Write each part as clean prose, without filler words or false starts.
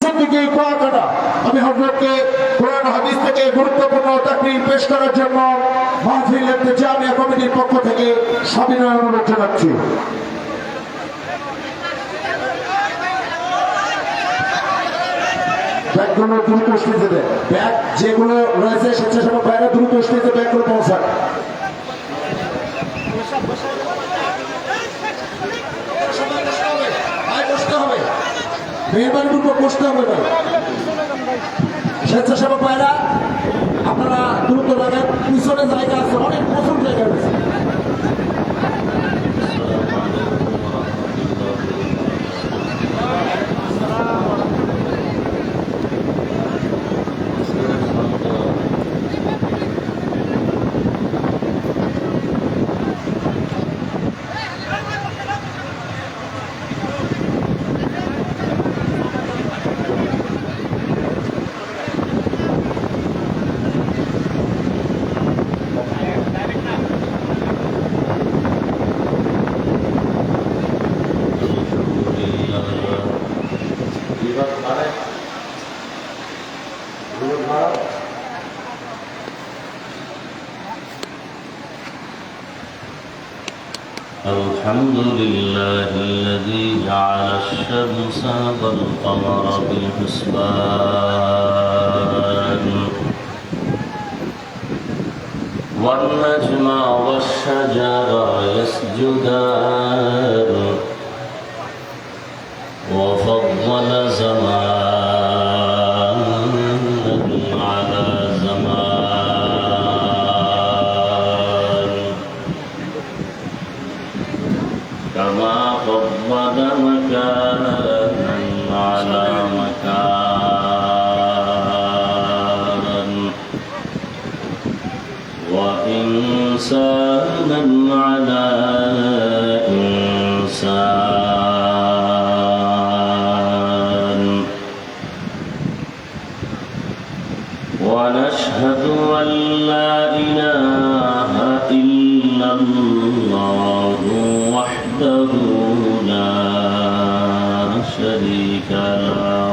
সিদ্দিকী কুয়াকাটা। আমি হযরতকে কোরআন হাদিস থেকে গুরুত্বপূর্ণ তাকরীর পেশ করার জন্য মাহফিল জামিয়া কমিটির পক্ষ থেকে সবিনয় অনুরোধ জানাচ্ছি। ব্যাগগুলো দ্রুত স্টেজে দেয়, ব্যাগ যেগুলো রয়েছে স্বেচ্ছাসেবক ভাইরা দ্রুত স্টেজে ব্যাগগুলো পৌঁছায়। মেহরবানি পূর্বক বসতে হবে ভাই। স্বেচ্ছাসেবক ভাইরা আপনারা দ্রুত লাগান, পিছনে জায়গা আছে, অনেক প্রচুর জায়গা রয়েছে। الحمد لله الذي جعل الشمس والقمر بالحسبان والنجم والشجر يسجدان وفضل زمانا على زمان كما فضل مكانا على مكان وإنسانا على إنسان ونشهد أن لا إله إلا الله وحده لا شريك له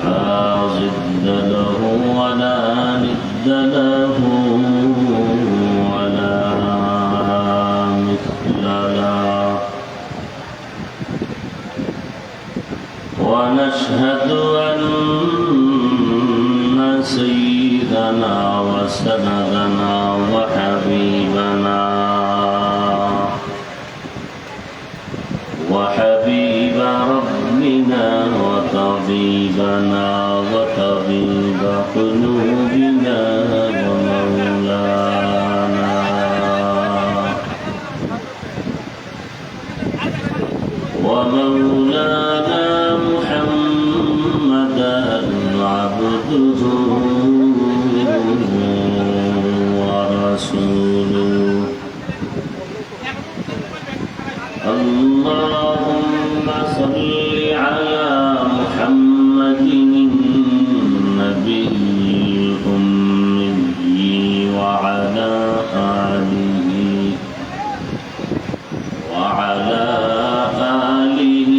لا ضد له ولا ند له ولا مثل له ونشهد أن سيدنا وسندنا وحبيب ربنا وطبيبنا وطبيب قلوبنا ومولانا محمدا عبده ورسوله اللهم صل على محمد النبي الأمي وعلى آله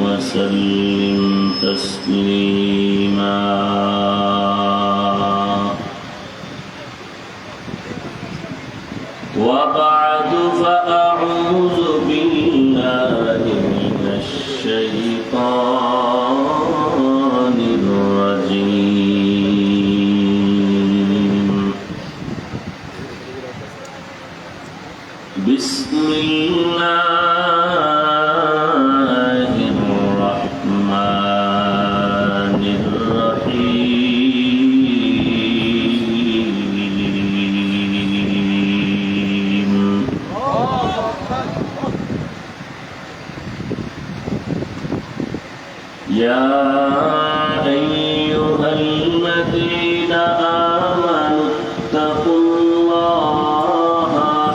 وسلم تسليما وبعد فأعوذ بالله من الشيطان الرجيم بسم الله الرحمن الرحيم يا أيها الذين آمنوا اتقوا الله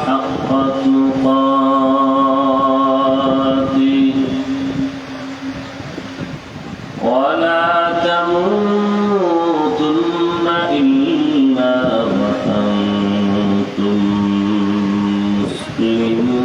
حق تقاته ولا تموتن إلا وأنتم مسلمون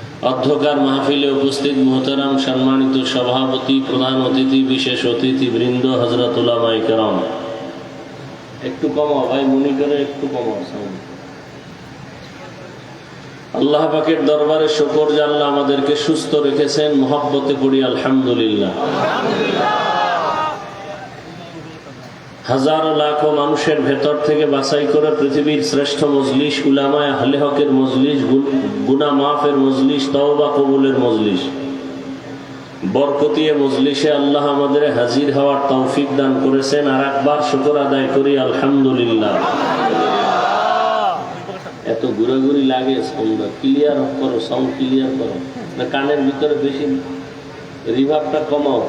অধ্যকার মাহফিলে উপস্থিত মুহতারাম সম্মানিত সভাপতি, প্রধান অতিথি, বিশেষ অতিথি বৃন্দ, হযরত উলামায়ে কেরাম, একটু কমাও ভাই, মনিটরে একটু কমাও সাউন্ড। আল্লাহ পাকের দরবারে শুকর যে আল্লাহ আমাদেরকে সুস্থ রেখেছেন, মহব্বতে পড়ি আলহামদুলিল্লাহ। হাজারো লাখো মানুষের ভেতর থেকে বাছাই করে পৃথিবীর শ্রেষ্ঠ মজলিস, উলামায়ে আহলে হকের মজলিস, গুনাহ মাফের মজলিস, তওবা কবুলের মজলিস, বরকতিয়ে মজলিসে আল্লাহ আমাদের হাজির হওয়ার তৌফিক দান করেছেন। আর একবার শুকর আদায় করি আলহামদুলিল্লাহ। এত ঘুরাঘুরি লাগে, ক্লিয়ার করো, সাউন্ড ক্লিয়ার করো, না কানের ভিতরে বেশি রিভার্বটা কমাও।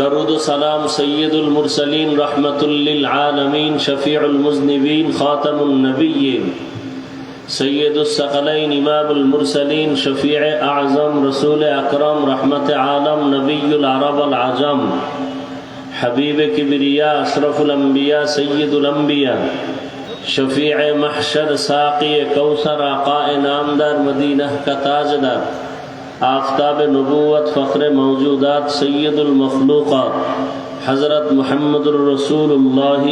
দরুদ ও সালাম সৈয়দুল মুরসালিন, রহমাতুল লিল আলামিন, শফিউল মুজনিবিন, খাতামুন নবিয়্যিন, সৈয়দুস সাকালাইন, ইমামুল মুরসালিন, শফিয়ে আযম, রসুল আকরাম, রহমতে আলম, নবিয়ুল আরব আল আজম, حبیب کبریا، اشرف الانبیاء، سید الانبیاء، شفیع محشر، ساقی کوثر، آقا نامدار، مدینہ کا تاجدار، آفتاب نبوت، فخر موجودات، سید المخلوقات، حضرت محمد رسول اللہ।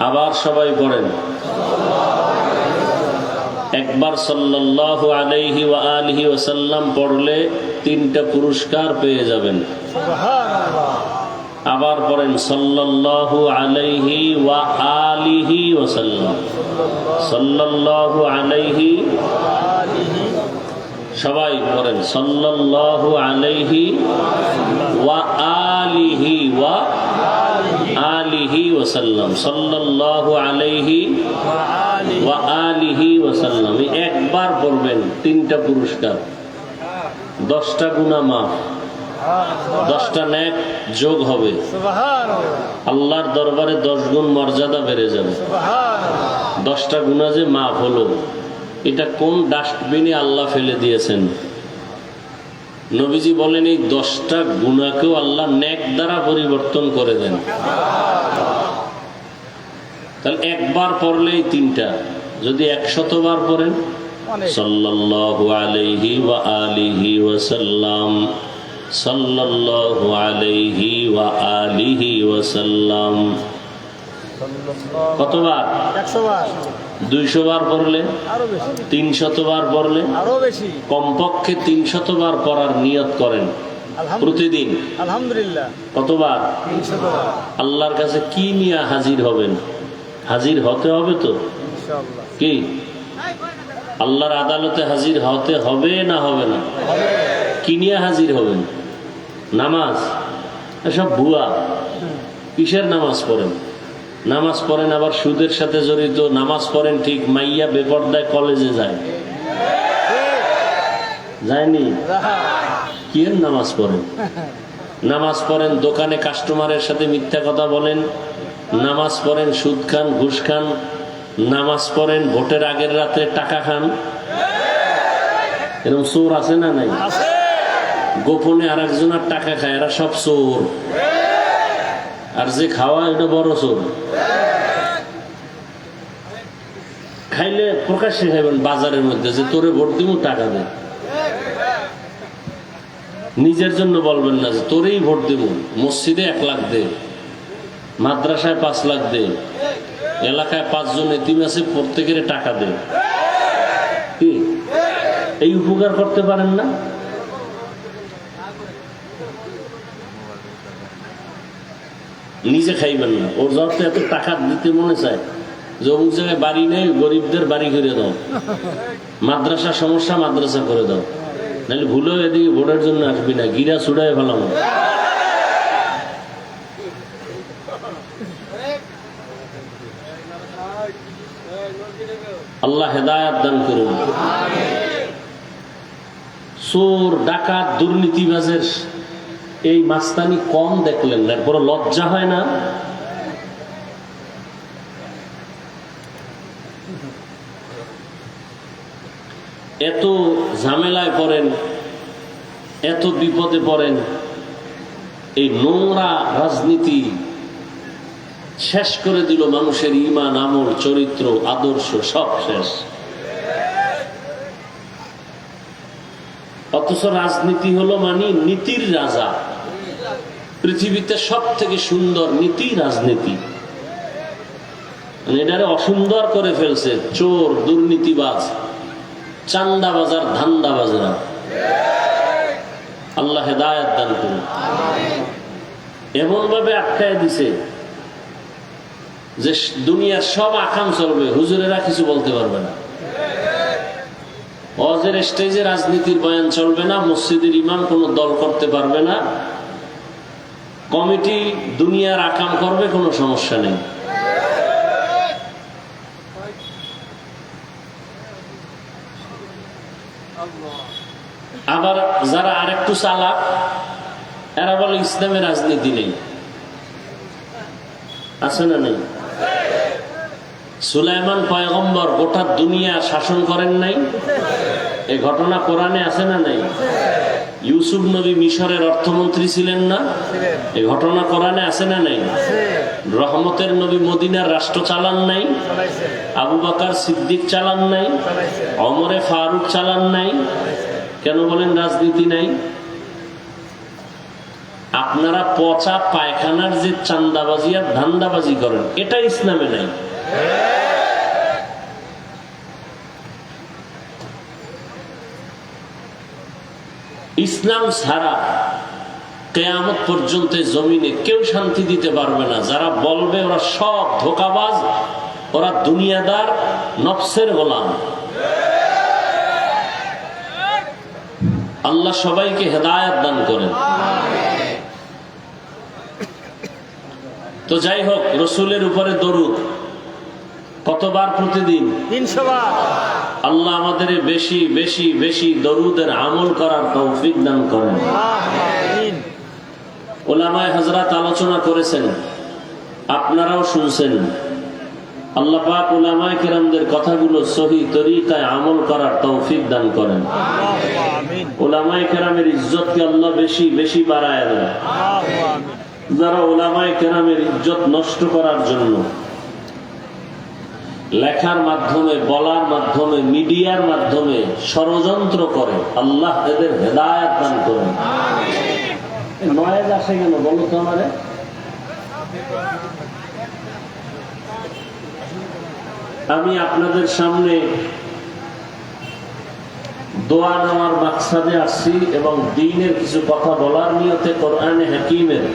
আবার সবাই পড়েন একবার সাল্লাল্লাহু আলাইহি ওয়া আলিহি ওয়াসাল্লাম পড়লে 3টা পুরস্কার পেয়ে যাবেন। আবার পড়েন সাল্লাল্লাহু আলাইহি ওয়া আলিহি ওয়াসাল্লাম, সাল্লাল্লাহু আলাইহি, সবাই পড়েন সাল্লাল্লাহু আলাইহি ওয়া আলিহি ওয়া আলিহি ওয়াসাল্লাম, সাল্লাল্লাহু আলাইহি ওয়া আলিহি ওয়াসাল্লাম। একবার পড়বেন 3টা পুরস্কার, 10টা গুনাহ মাফ, 10টা নেক যোগ হবে, আল্লাহর দরবারে 10 গুণ মর্যাদা বেড়ে যাবে। 10টা গুনাহ যে মাফ হলো, এটা কোন ডাস্টবিনে আল্লাহ ফেলে দিয়েছেন? নবীজি বলেন এই 10টা গুনাহকেও আল্লাহ নেক দ্বারা পরিবর্তন করে দেন। তাহলে একবার পড়লেই 3টা, যদি 100 বার পড়েন সাল্লাল্লাহু আলাইহি ওয়া আলিহি ওয়াসাল্লাম, সাল্লাল্লাহু আলাইহি ওয়া আলিহি ওয়াসাল্লাম, কতবার? 100 বার। 200 বার পড়লে, 300 বার পড়লে, আরো বেশি, কমপক্ষে 300 বার পড়ার নিয়ত করেন প্রতিদিন। আলহামদুলিল্লাহ। কতবার? 300 বার। আল্লাহর কাছে কি নিয়ে হাজির হবেন? হাজির হতে হবে তো, ইনশাআল্লাহ। কি আল্লাহর আদালতে হাজির হতে হবে না হবে না? কি নিয়ে হাজির হবেন? নামাজ? এসব ভুয়া। কিসের নামাজ পড়েন? নামাজ পড়েন আবার সুদের সাথে জড়িত। নামাজ পড়েন ঠিক, মাইয়া বেপরদায় কলেজে যায়, যায়নি? কি নামাজ পড়েন? নামাজ পড়েন দোকানে কাস্টমারের সাথে মিথ্যা কথা বলেন, নামাজ পড়েন সুদ খান, ঘুষ খান, নামাজ পড়েন ভোটের আগের রাতে টাকা খান। এরকম চোর আছে না নাই? গোপনে আর একজনের টাকা খায়, এরা সব চোর। আর যে খাওয়া এটা বড় চোর। খাইলে প্রকাশ্যে খাইবেন বাজারের মধ্যে যে তোরে ভোট দিব, টাকা দে। নিজের জন্য বলবেন না যে তোরেই ভোট দিব। মসজিদে 1 লাখ দে, মাদ্রাসায় 5 লাখ দে, এলাকায় 5 জন এতিম আছে প্রত্যেকের টাকা দে। কি এই উপকার করতে পারেন না? নিজে খাইবেন না। ওর যত এত টাকা দিতে মনে চায় যে অমুক জায়গায় বাড়ি নেই, গরিবদের বাড়ি করে দাও, মাদ্রাসা সমস্যা মাদ্রাসা করে দাও, নাহলে ভুলেও এদিকে ভোটের জন্য আসবি না, গিরা ছুড়াই ফেলাম। আল্লাহ হেদায়াত দান করুন। চোর, ডাকাত, দুর্নীতিবাজের এই মাস্তানি কম দেখলেন না? বড় লজ্জা হয় না? এত ঝামেলায় পড়েন, এত বিপদে পড়েন, এই নোংরা রাজনীতি শেষ করে দিল মানুষের ঈমান, আমল, চরিত্র, আদর্শ সব শেষ। অথচ রাজনীতি হলো মানে নীতির রাজা। পৃথিবীতে সব থেকে সুন্দর নীতি রাজনীতি, এটারে অসুন্দর করে ফেলছে চোর, দুর্নীতিবাজ, চান্দাবাজার, ধান্দাবাজরা। আল্লাহ হেদায়েত দান করুন। এমন ভাবে আটকায় দিছে যে দুনিয়ার সব আকাম চলবে, হুজুরেরা কিছু বলতে পারবে না। ওয়াজের স্টেজে রাজনীতির বয়ান চলবে না, মসজিদের ইমাম কোনো দল করতে পারবে না, কমিটি দুনিয়ার আকাম করবে, কোনো সমস্যা নেই। আবার যারা আরেকটু চালাক, এরা বলে ইসলামের রাজনীতি নেই। আছে না নেই? সুলাইমান পয়গম্বর গোটা দুনিয়া শাসন করেন নাই? এই ঘটনা কোরআনে আছে না নাই? ইউসুফ নবী মিশরের অর্থমন্ত্রী ছিলেন না? এই ঘটনা কোরআনে আছে না নাই? রহমতের নবী মদিনার রাষ্ট্র চালান নাই? আবু বকর সিদ্দিক চালান নাই? ওমরে ফারুক চালান নাই? কেন বলেন রাজনীতি নাই? আপনারা পচা পায়খানার যে চান্দাবাজি আর ধান্দাবাজি করেন, এটা ইসলামে নাই। ইসলাম ছাড়া কিয়ামত পর্যন্ত জমিনে কেউ শান্তি দিতে পারবে না। যারা বলবে ওরা সব ধোঁকাবাজ, ওরা দুনিয়াদার, নফসের গোলাম। আল্লাহ সবাইকে হেদায়েত দান করেন। তো যাই হোক, রসুলের উপরে দরুদ কতবার প্রতিদিন? 300 বার। আল্লাহ আমাদের বেশি বেশি বেশি দরুদের আমল করার তৌফিক দান করেন। উলামায়ে হযরত আলোচনা করেছেন, আপনারাও শুনছেন। আল্লাহ পাক উলামায়ে কেরামদের কথাগুলো সহিহ তরিকায় আমল করার তৌফিক দান করেন। উলামায়ে কেরামের ইজ্জতকে আল্লাহ বেশি বেশি বাড়ায় দেন। যারা উলামায়ে কেরামের ইজ্জত নষ্ট করার জন্য লেখার মাধ্যমে, বলার মাধ্যমে, মিডিয়ার মাধ্যমে ষড়যন্ত্র করে, আল্লাহ এদের হেদায়েত দান করেন। নয়েজ আসে কেন বলো তো আমারে? আমি আপনাদের সামনে দোয়া নেওয়ার মাকসাদে আসছি এবং দ্বীনের কিছু কথা বলার নিয়তে কোরআনে হাকিমের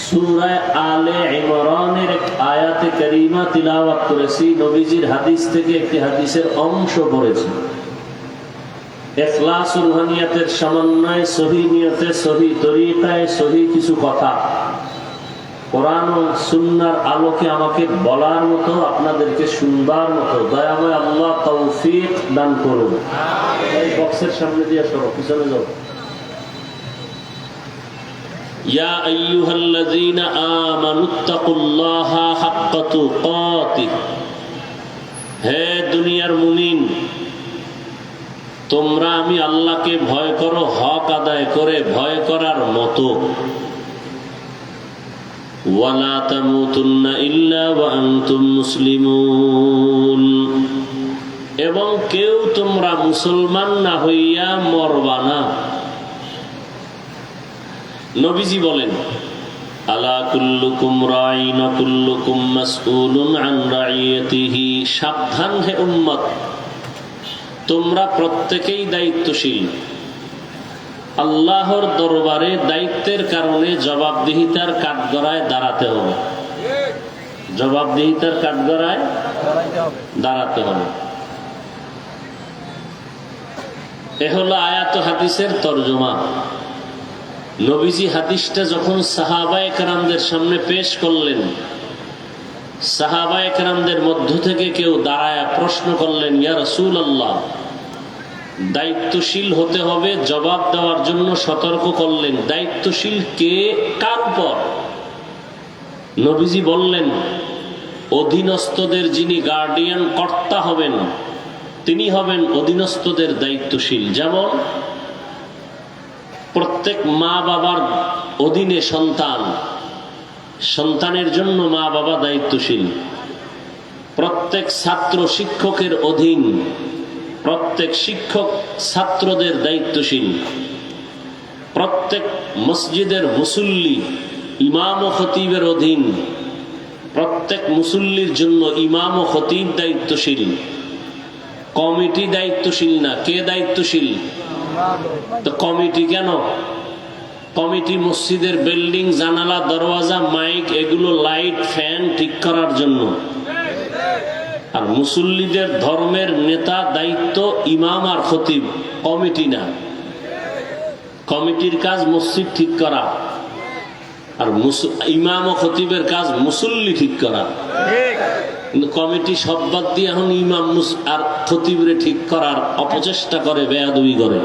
সূরা আলে ইমরানের এক আয়াতে কারিমা তিলাওয়াত করেছি। নবীজির হাদিস থেকে একটি হাদিসের অংশ পড়েছি। ইখলাস ও রুহানিয়াতের সমন্বয়ে সহিহ নিয়তে, সহিহ তরিকায়, সহিহ কিছু কথা কোরআন ও সুন্নাহর আলোকে আমাকে বলার মতো, আপনাদেরকে শুনবার মতো দয়াময় আল্লাহ তৌফিক দান করুন। এই বক্সের সামনে দিয়ে সরো, পিছনে যাও। ইয়া আইয়ুহাল্লাযীনা আমানুত্তাকুল্লাহা হাক্কা তুকাতিহ, হে দুনিয়ার মুমিন, তোমরা আমি আল্লাহকে ভয় করো হক আদায় করে, ভয় করার মতো। ওয়ালা তামুতুন্না ইল্লা ওয়া আনতুম মুসলিমুন, এবং কেউ তোমরা মুসলমান না হইয়া মরবা না। নবীজি বলেন, আলা কুল্লুকুম রাঈন ওয়া কুল্লুকুম মাসউলুন আন রাইয়াতিহি, সাবধান হে উম্মত, তোমরা প্রত্যেকেই দায়িত্বশীল। আল্লাহর দরবারে দায়িত্বের কারণে জবাবদিহিতার কাঠগড়ায় দাঁড়াতে হবে। জবাবদিহিতার কাঠগড়ায় দাঁড়াতে হবে। এ হলো আয়াত হাদিসের তরজমা। নবীজি হাদিসটা যখন সাহাবায়ে কেরামদের সামনে পেশ করলেন, সাহাবায়ে কেরামদের মধ্য থেকে কেউ দাঁড়ায়া প্রশ্ন করলেন, ইয়া রাসূলুল্লাহ, দায়িত্বশীল হতে হবে, জবাব দেওয়ার জন্য সতর্ক করলেন। দায়িত্বশীল কে, কার উপর? নবীজি বললেন, অধীনস্থদের যিনি গার্ডিয়ান, কর্তা হবেন, তিনি হবেন অধীনস্থদের দায়িত্বশীল। যেমন প্রত্যেক মা বাবার অধীনে সন্তান, সন্তানের জন্য মা বাবা দায়িত্বশীল, প্রত্যেক ছাত্র শিক্ষকের অধীন, প্রত্যেক শিক্ষক ছাত্রদের দায়িত্বশীল, প্রত্যেক মসজিদের মুসল্লি ইমাম ও খতিবের অধীন, প্রত্যেক মুসল্লির জন্য ইমাম ও খতিব দায়িত্বশীল। কমিটি দায়িত্বশীল না, কে দায়িত্বশীল? তো কমিটি কেন? কমিটি মসজিদের বিল্ডিং, জানালা, দরওয়াজা, মাইক, এগুলো লাইট, ফ্যান ঠিক করার জন্য। আর মুসল্লিদের ধর্মের নেতা দায়িত্ব ইমাম আর খতিব, কমিটি না। কমিটির কাজ মসজিদ ঠিক করা, আর ইমাম ও খতিবের কাজ মুসল্লি ঠিক করা। কিন্তু কমিটি সব বাদ দিয়ে এখন ইমাম আর খতিবরে ঠিক করার অপচেষ্টা করে, বেয়াদবি করে।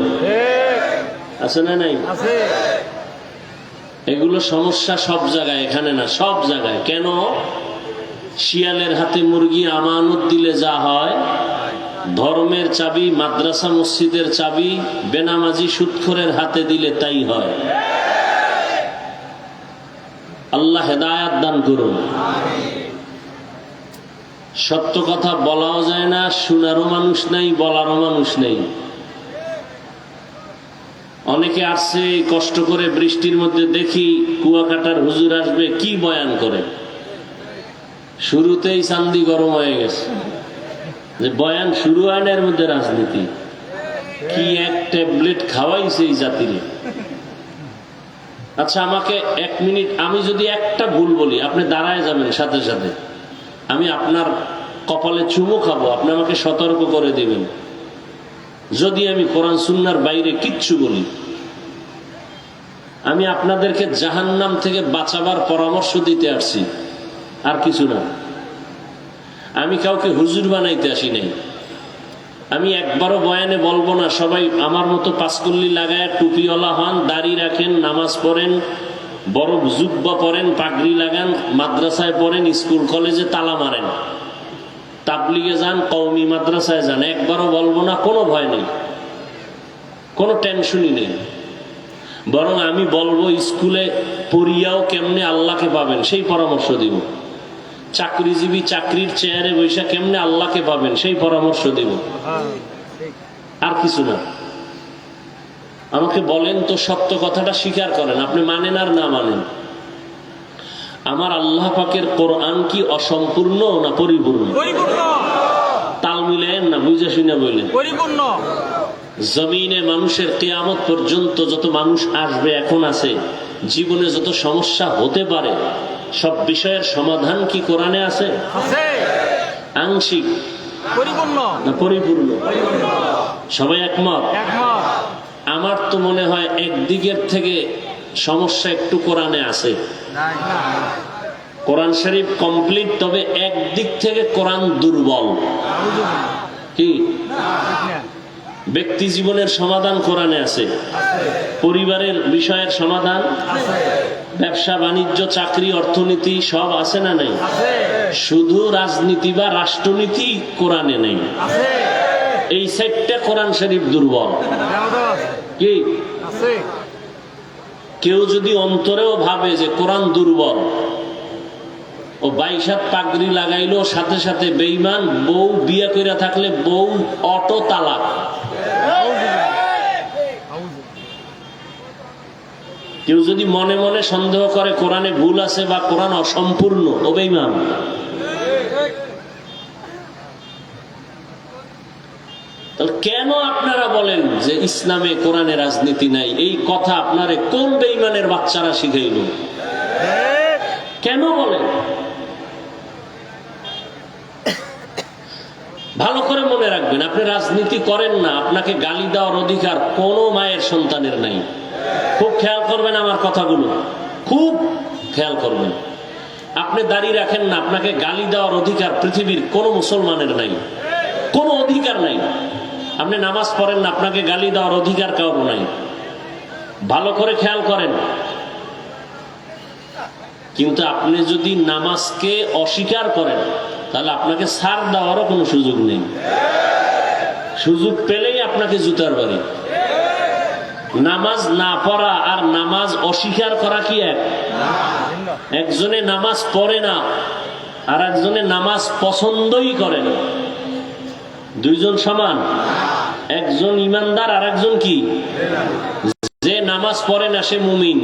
আছে না নাই? এগুলো সমস্যা সব জায়গায়, এখানে না, সব জায়গায়। কেন? শিয়ালের হাতে মুরগি আমানত দিলে যা হয়, ধর্মের চাবি, মাদ্রাসা মসজিদের চাবি বেনামাজি সুদখোরের হাতে দিলে তাই হয়। আল্লাহ হেদায়াত দান করুন। সত্য কথা বলাও যায় না, শোনারও মানুষ নাই, বলারও মানুষ নেই। অনেকে আসছে কষ্ট করে বৃষ্টির মধ্যে, দেখি কুয়াকাটার হুজুর আসবে, কি বয়ান করে। শুরুতেই চান্দি গরম হয়ে গেছে, যে বয়ান শুরু হয় না, এর মধ্যে রাজনীতি। কি এক ট্যাবলেট খাওয়াইছে এই জাতির। আচ্ছা, আমাকে 1 মিনিট, আমি যদি একটা ভুল বলি, আপনি দাঁড়ায় যাবেন সাথে সাথে, আমি আপনার কপালে চুমু খাবো, আপনি আমাকে সতর্ক করে দিবেন। যদি আমি কোরআন সুন্নাহর বাইরে কিচ্ছু বলি, আমি আপনাদেরকে জাহান্নাম থেকে বাঁচাবার পরামর্শ দিতে আসছি, আর কিছু না। আমি কাউকে হুজুর বানাইতে আসি নাই। আমি একবারও বয়ানে বলবো না সবাই আমার মতো পাঁচকল্লি লাগায় টুপিওয়ালা হন, দাড়ি রাখেন, নামাজ পড়েন, বড় জুব্বা পরেন, পাগড়ি লাগান, মাদ্রাসায় পড়েন, স্কুল কলেজে তালা মারেন, তাবলিগে যান, কওমি মাদ্রাসায় যান। একবারও বলবো না, কোনো ভয় নেই, কোনো টেনশনই নেই। বরং আমি বলবো স্কুলে পড়িয়াও কেমনে আল্লাহকে পাবেন সেই পরামর্শ দিব। চাকরিজীবী চাকরির চেয়ারে বৈশা কেমনে আল্লাহকে পাবেন সেই পরামর্শ দিব, আর কিছু না। আমাকে বলেন তো, সত্য কথাটা স্বীকার করেন, আপনি মানেন আর না মানেন। আমার আল্লাহ পাকের কোরআন কি অসম্পূর্ণ না পরিপূর্ণ? তাল মিলেন না, বুঝে শুনে বললেন পরিপূর্ণ। জমিনে মানুষের কিয়ামত পর্যন্ত যত মানুষ আসবে, এখন আছে, জীবনে যত সমস্যা হতে পারে, সব বিষয়ের সমাধান কি কোরআনে আছে? আংশিক পরিপূর্ণ না পরিপূর্ণ? সবাই একমত? আমার তো মনে হয় একদিকের থেকে সমস্যা একটু কোরআনে আছে। কোরআন শরীফ কমপ্লিট, তবে একদিক থেকে কোরআন দুর্বল। কি? ব্যক্তি জীবনের সমাধান কোরআনে আছে, পরিবারের বিষয়ের সমাধান, ব্যবসা বাণিজ্য, চাকরি, অর্থনীতি সব আছে না নাই? শুধু রাজনীতি বা রাষ্ট্রনীতি কোরআনে নেই। এই সাইডটা কোরআন শরীফ দুর্বল। কি? কেউ যদি অন্তরেও ভাবে যে কোরআন দুর্বল, ও 22 হাত পাগড়ি লাগাইলো, সাথে সাথে বেঈমান, বউ বিয়ে কইরা থাকলে বউ অটো তালাক। কেউ যদি মনে মনে সন্দেহ করে কোরআনে ভুল আছে বা কোরআন অসম্পূর্ণ, ও বেঈমান। তাহলে কেন আপনারা বলেন যে ইসলামে কোরআনে রাজনীতি নাই? এই কথা আপনারে কোন বেঈমানের বাচ্চারা শিখাইল? কেন বলেন? ভালো করে মনে রাখবেন, আপনি রাজনীতি করেন না, আপনাকে গালি দেওয়ার অধিকার কোনো মায়ের সন্তানের নাই। খুব খেয়াল করবেন আমার কথাগুলো, খুব খেয়াল করবেন। আপনি দাঁড়িয়ে রাখেন না, আপনাকে গালি দেওয়ার অধিকার পৃথিবীর কোনো মুসলমানের নাই, কোনো অধিকার নাই। আপনি নামাজ পড়েন না, আপনাকে গালি দেওয়ার অধিকার কারো নাই। ভালো করে খেয়াল করেন। কিন্তু আপনি যদি নামাজকে অস্বীকার করেন, তাহলে আপনাকে ছাড় দেওয়ারও কোনো সুযোগ নেই। সুযোগ পেলেই আপনাকে জুতার বাড়ি। নামাজ না পড়া আর নামাজ অস্বীকার করা কি এক? একজনে নামাজ পড়ে না আর একজনে নামাজ পছন্দই করে না, দুইজন সমান? একজন ইমানদার আর একজন কি? যে নামাজ পড়ে না সে মুমিন,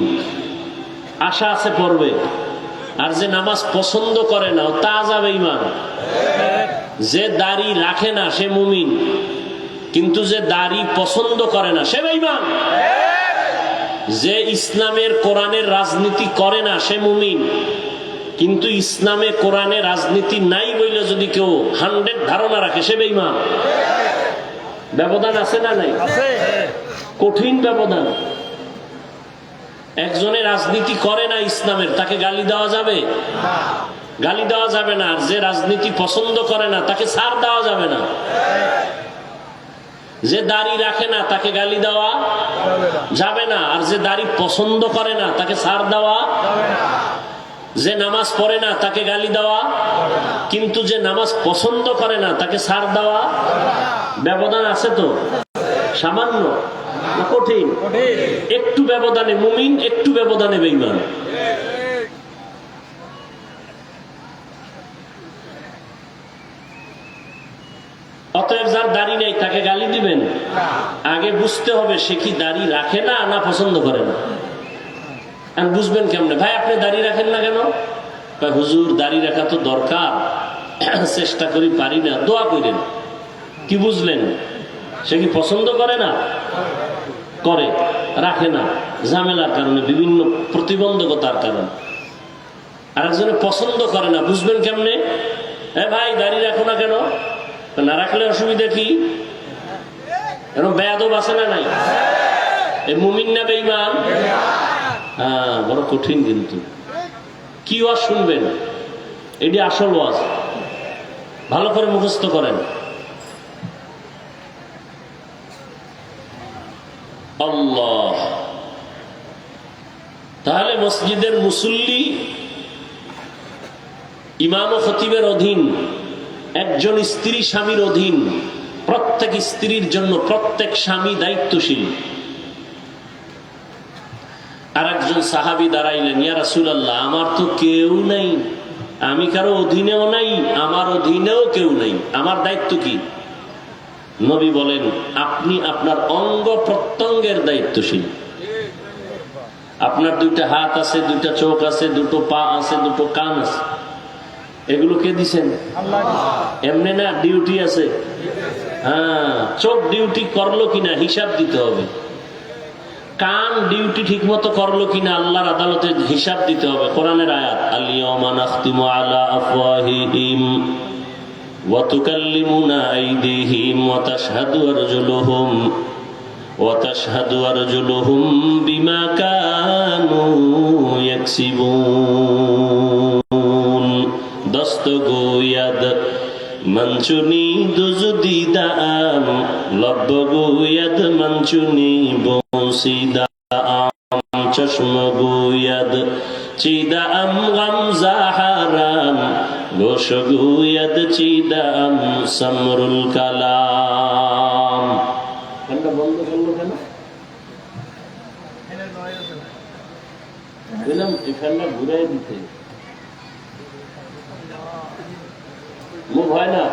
আশা আছে পড়বে। আর যে নামাজ পছন্দ করে না তা যাবে ইমান। যে দাড়ি রাখে না সে মুমিন, কিন্তু যে দাড়ি পছন্দ করে না সে বেঈমান। যে ইসলামের কোরআনের রাজনীতি করে না সে মুমিন, কিন্তু ইসলামে কোরআনে রাজনীতি নাই বইলে যদি কেউ 100 ধারণা রাখে সে বেঈমান। ব্যবধান আছে না নাই? কঠিন ব্যবধান। একজনে রাজনীতি করে না ইসলামের, তাকে গালি দেওয়া যাবে? গালি দেওয়া যাবে না। আর যে রাজনীতি পছন্দ করে না তাকে ছাড় দেওয়া যাবে না। যে দাড়ি রাখে না তাকে গালি দেওয়া যাবে না। আর যে দাড়ি পছন্দ করে না তাকে ছাড় দেওয়া। যে নামাজ পড়ে না তাকে গালি দেওয়া, কিন্তু যে নামাজ পছন্দ করে না তাকে ছাড় দেওয়া। ব্যবধান আছে তো? সামান্য না কঠিন? একটু ব্যবধানে মুমিন, একটু ব্যবধানে বেঈমান। অতএব যার দাড়ি নেই তাকে গালি দিবেন? আগে বুঝতে হবে সে কি দাড়ি রাখে না না পছন্দ করে না। আর বুঝবেন কেমনে? ভাই আপনি দাড়ি রাখেন না কেন? ভাই হুজুর দাড়ি রাখা তো দরকার, চেষ্টা করি পারি না, দোয়া করেন। কি বুঝলেন? সে কি পছন্দ করে না? করে, রাখে না ঝামেলার কারণে, বিভিন্ন প্রতিবন্ধকতার কারণে। আরেকজনে পছন্দ করে না, বুঝবেন কেমনে? ভাই দাড়ি রাখো না কেন? না রাখলে অসুবিধা কি? এরকম বেয়াদব আছে না নাই? এই মুমিন না বেঈমান? হ্যাঁ, বড় কঠিন। কিন্তু কি ওয়াজ শুনবেন? এটি আসল ওয়াজ। ভালো করে মুখস্থ করেন। আল্লাহ। তাহলে মসজিদের মুসল্লি ইমাম ও খতিবের অধীন, একজন স্ত্রী স্বামীর অধীন। প্রত্যেক স্ত্রীর জন্য প্রত্যেক স্বামী দায়িত্বশীল। আর একজন সাহাবী দাঁড়াইলেন, ইয়া রাসূলুল্লাহ, আমার তো কেউ নাই, আমি কারো অধীনেও নাই, আমার অধীনেও কেউ নাই, আমার দায়িত্ব কি? নবী বলেন, আপনি আপনার অঙ্গ প্রত্যঙ্গের দায়িত্বশীল। আপনার 2টা হাত আছে, 2টা চোখ আছে, 2টো পা আছে, 2টো কান আছে, এগুলো কে দিছেন? এমনি না, ডিউটি আছে। হ্যাঁ, চোখ ডিউটি করলো কিনা হিসাব দিতে হবে। কান ডিউটি ঠিক মতো করলো কিনা আল্লাহর আদালতে হিসাব দিতে হবে। কোরআনের আয়াত, আল-ইয়াওমা নাখতিমু আলা আফওয়াহিহিম ওয়া তুকাল্লিমুনা আইদিহিম ওয়া তাশহাদু আরজুলুহুম বিমা কানু ইয়াকসিবুন। দস্তগোয়াদ মঞ্চুনি দুজদিদাম লব্বগোয়াদ মঞ্চুনি বসিদাম চশমগোয়াদ চিদাম গামজাহারাম গোশগোয়াদ চিদাম সমরুল কালাম। ফ্যানটা বন্ধ করলো কেন? বললাম এই ফ্যানটা ঘুরাই দিতে। মুভ হয় না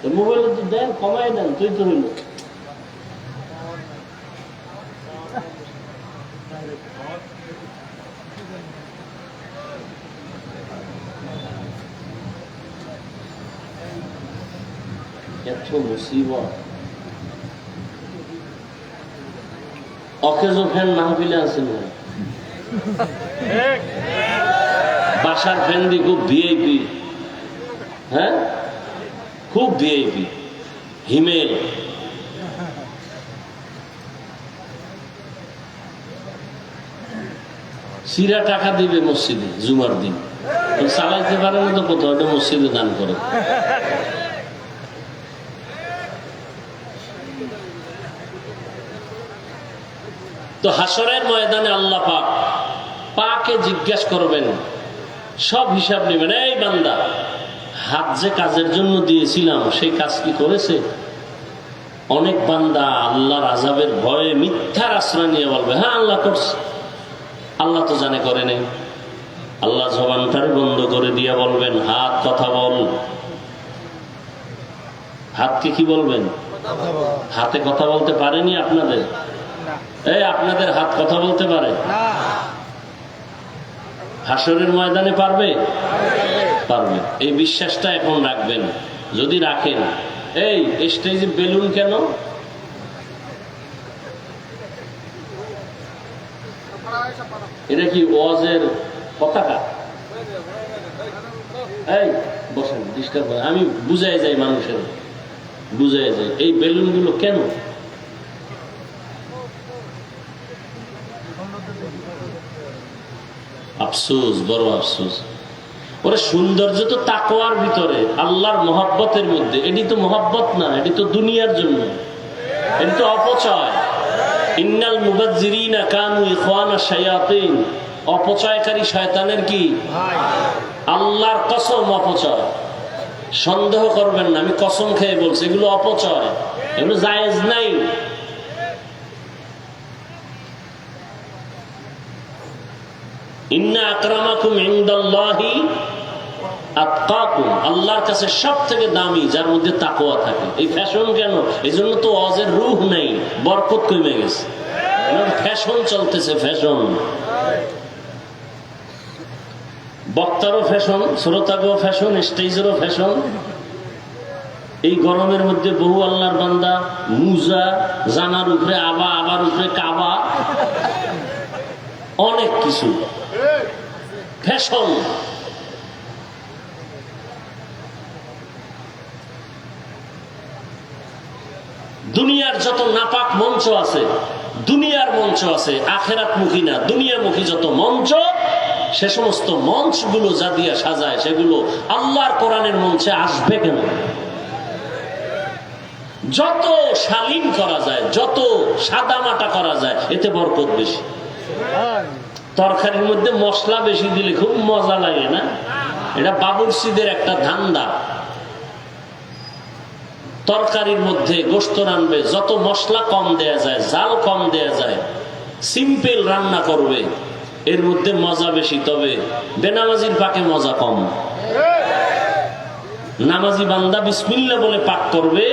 তো মোবাইলে তো দেন, কমাই দেন, তুই তো হইল। এত মুসিবত। অকেজো ফ্যান মাহফিলে আছে না, বাসার ফ্যান দিয়ে খুব ভিআইপি। হ্যাঁ, খুব ভিআইপি হিমেল। সিরা টাকা দিবে মসজিদে জুমার দিন, চালাইতে পারে না তো কোথাও, ওটা মসজিদে দান করে। তো হাসরের ময়দানে আল্লাহ পাক পাকে জিজ্ঞাসা করবেন, সব হিসাব নেবেন। এই বান্দা, হাত যে কাজের জন্য দিয়েছিলাম সেই কাজ কি করেছে? অনেক বান্দা আল্লাহর আযাবের ভয়ে মিথ্যার আশ্রয় নিয়ে বলবে, হ্যাঁ আল্লাহ করছে। আল্লাহ তো জানে করে নেই। আল্লাহ জবানটারে বন্ধ করে দিয়া বলবেন, হাত কথা বল। হাতকে কি বলবেন? হাতে কথা বলতে পারেনি আপনাদের? এই আপনাদের হাত কথা বলতে পারে? হাসরের ময়দানে পারবে? পারবে। এই বিশ্বাসটা এখন রাখবেন। যদি রাখেন, এই স্টেজে বেলুন কেন? এটা কি ওয়াজের পতাকা? এই বসেন, ডিস্টার্ব করে। আমি বুঝাই যাই, মানুষের বুঝাই যায় এই বেলুন গুলো কেন। আফসোস, বড় আফসোস। ওরা সৌন্দর্য তো তাকওয়ার ভিতরে, আল্লাহর মহব্বতের মধ্যে। এটি তো মহব্বত না, এটি তো দুনিয়ার জন্য, এটি তো অপচয়। ইন্নাল মুবাজ্জিরিনা কানু ইখওয়ানা শায়াতিন। অপচয়কারী শয়তানের কি? আল্লাহর কসম অপচয়। সন্দেহ করবেন না, আমি কসম খেয়ে বলছি, এগুলো অপচয়, এগুলো জায়েজ নাই। ইন্না আকরামাকুম ইনদাল্লাহি আতকাকুম। আল্লাহর কাছে সব থেকে দামি যার মধ্যে তাকওয়া থাকে। এই ফ্যাশন কেন? এই জন্য তো ওয়াজের রূহ নেই, বরকত কমে গেছে। ফ্যাশন চলতেছে, ফ্যাশন। বক্তারও ফ্যাশন, শ্রোতারও ফ্যাশন, স্টেজেরও ফ্যাশন। এই গরমের মধ্যে বহু আল্লাহর বান্দা মুজা, জানার উপরে আবা, আবার উপরে কাবা, অনেক কিছু ফ্যাশন। দুনিয়ার যত নাপাক মঞ্চ আছে, দুনিয়ার মঞ্চ আছে, আখেরাত মুখী না, দুনিয়ামুখী যত মঞ্চ, সে সমস্ত মঞ্চগুলো যা দিয়া সাজায়, সেগুলো আল্লাহর কোরআনের মঞ্চে আসবে কেন? যত শালীন করা যায়, যত সাদামাটা করা যায়, এতে বরকত বেশি। তরকারির মধ্যে মশলা বেশি দিলে খুব মজা লাগে না? এটা বাবুর্চিদের একটা ধান্দা। তরকারির মধ্যে গোশত রানবে, যত মশলা কম দেয়া যায়, জাল কম দেয়া যায়, সিম্পল রান্না করবে, এর মধ্যে মজা বেশি। তবে বেনামাজির পাকে মজা কম। নামাজি বান্দা বিসমিল্লাহ বলে পাক করবে,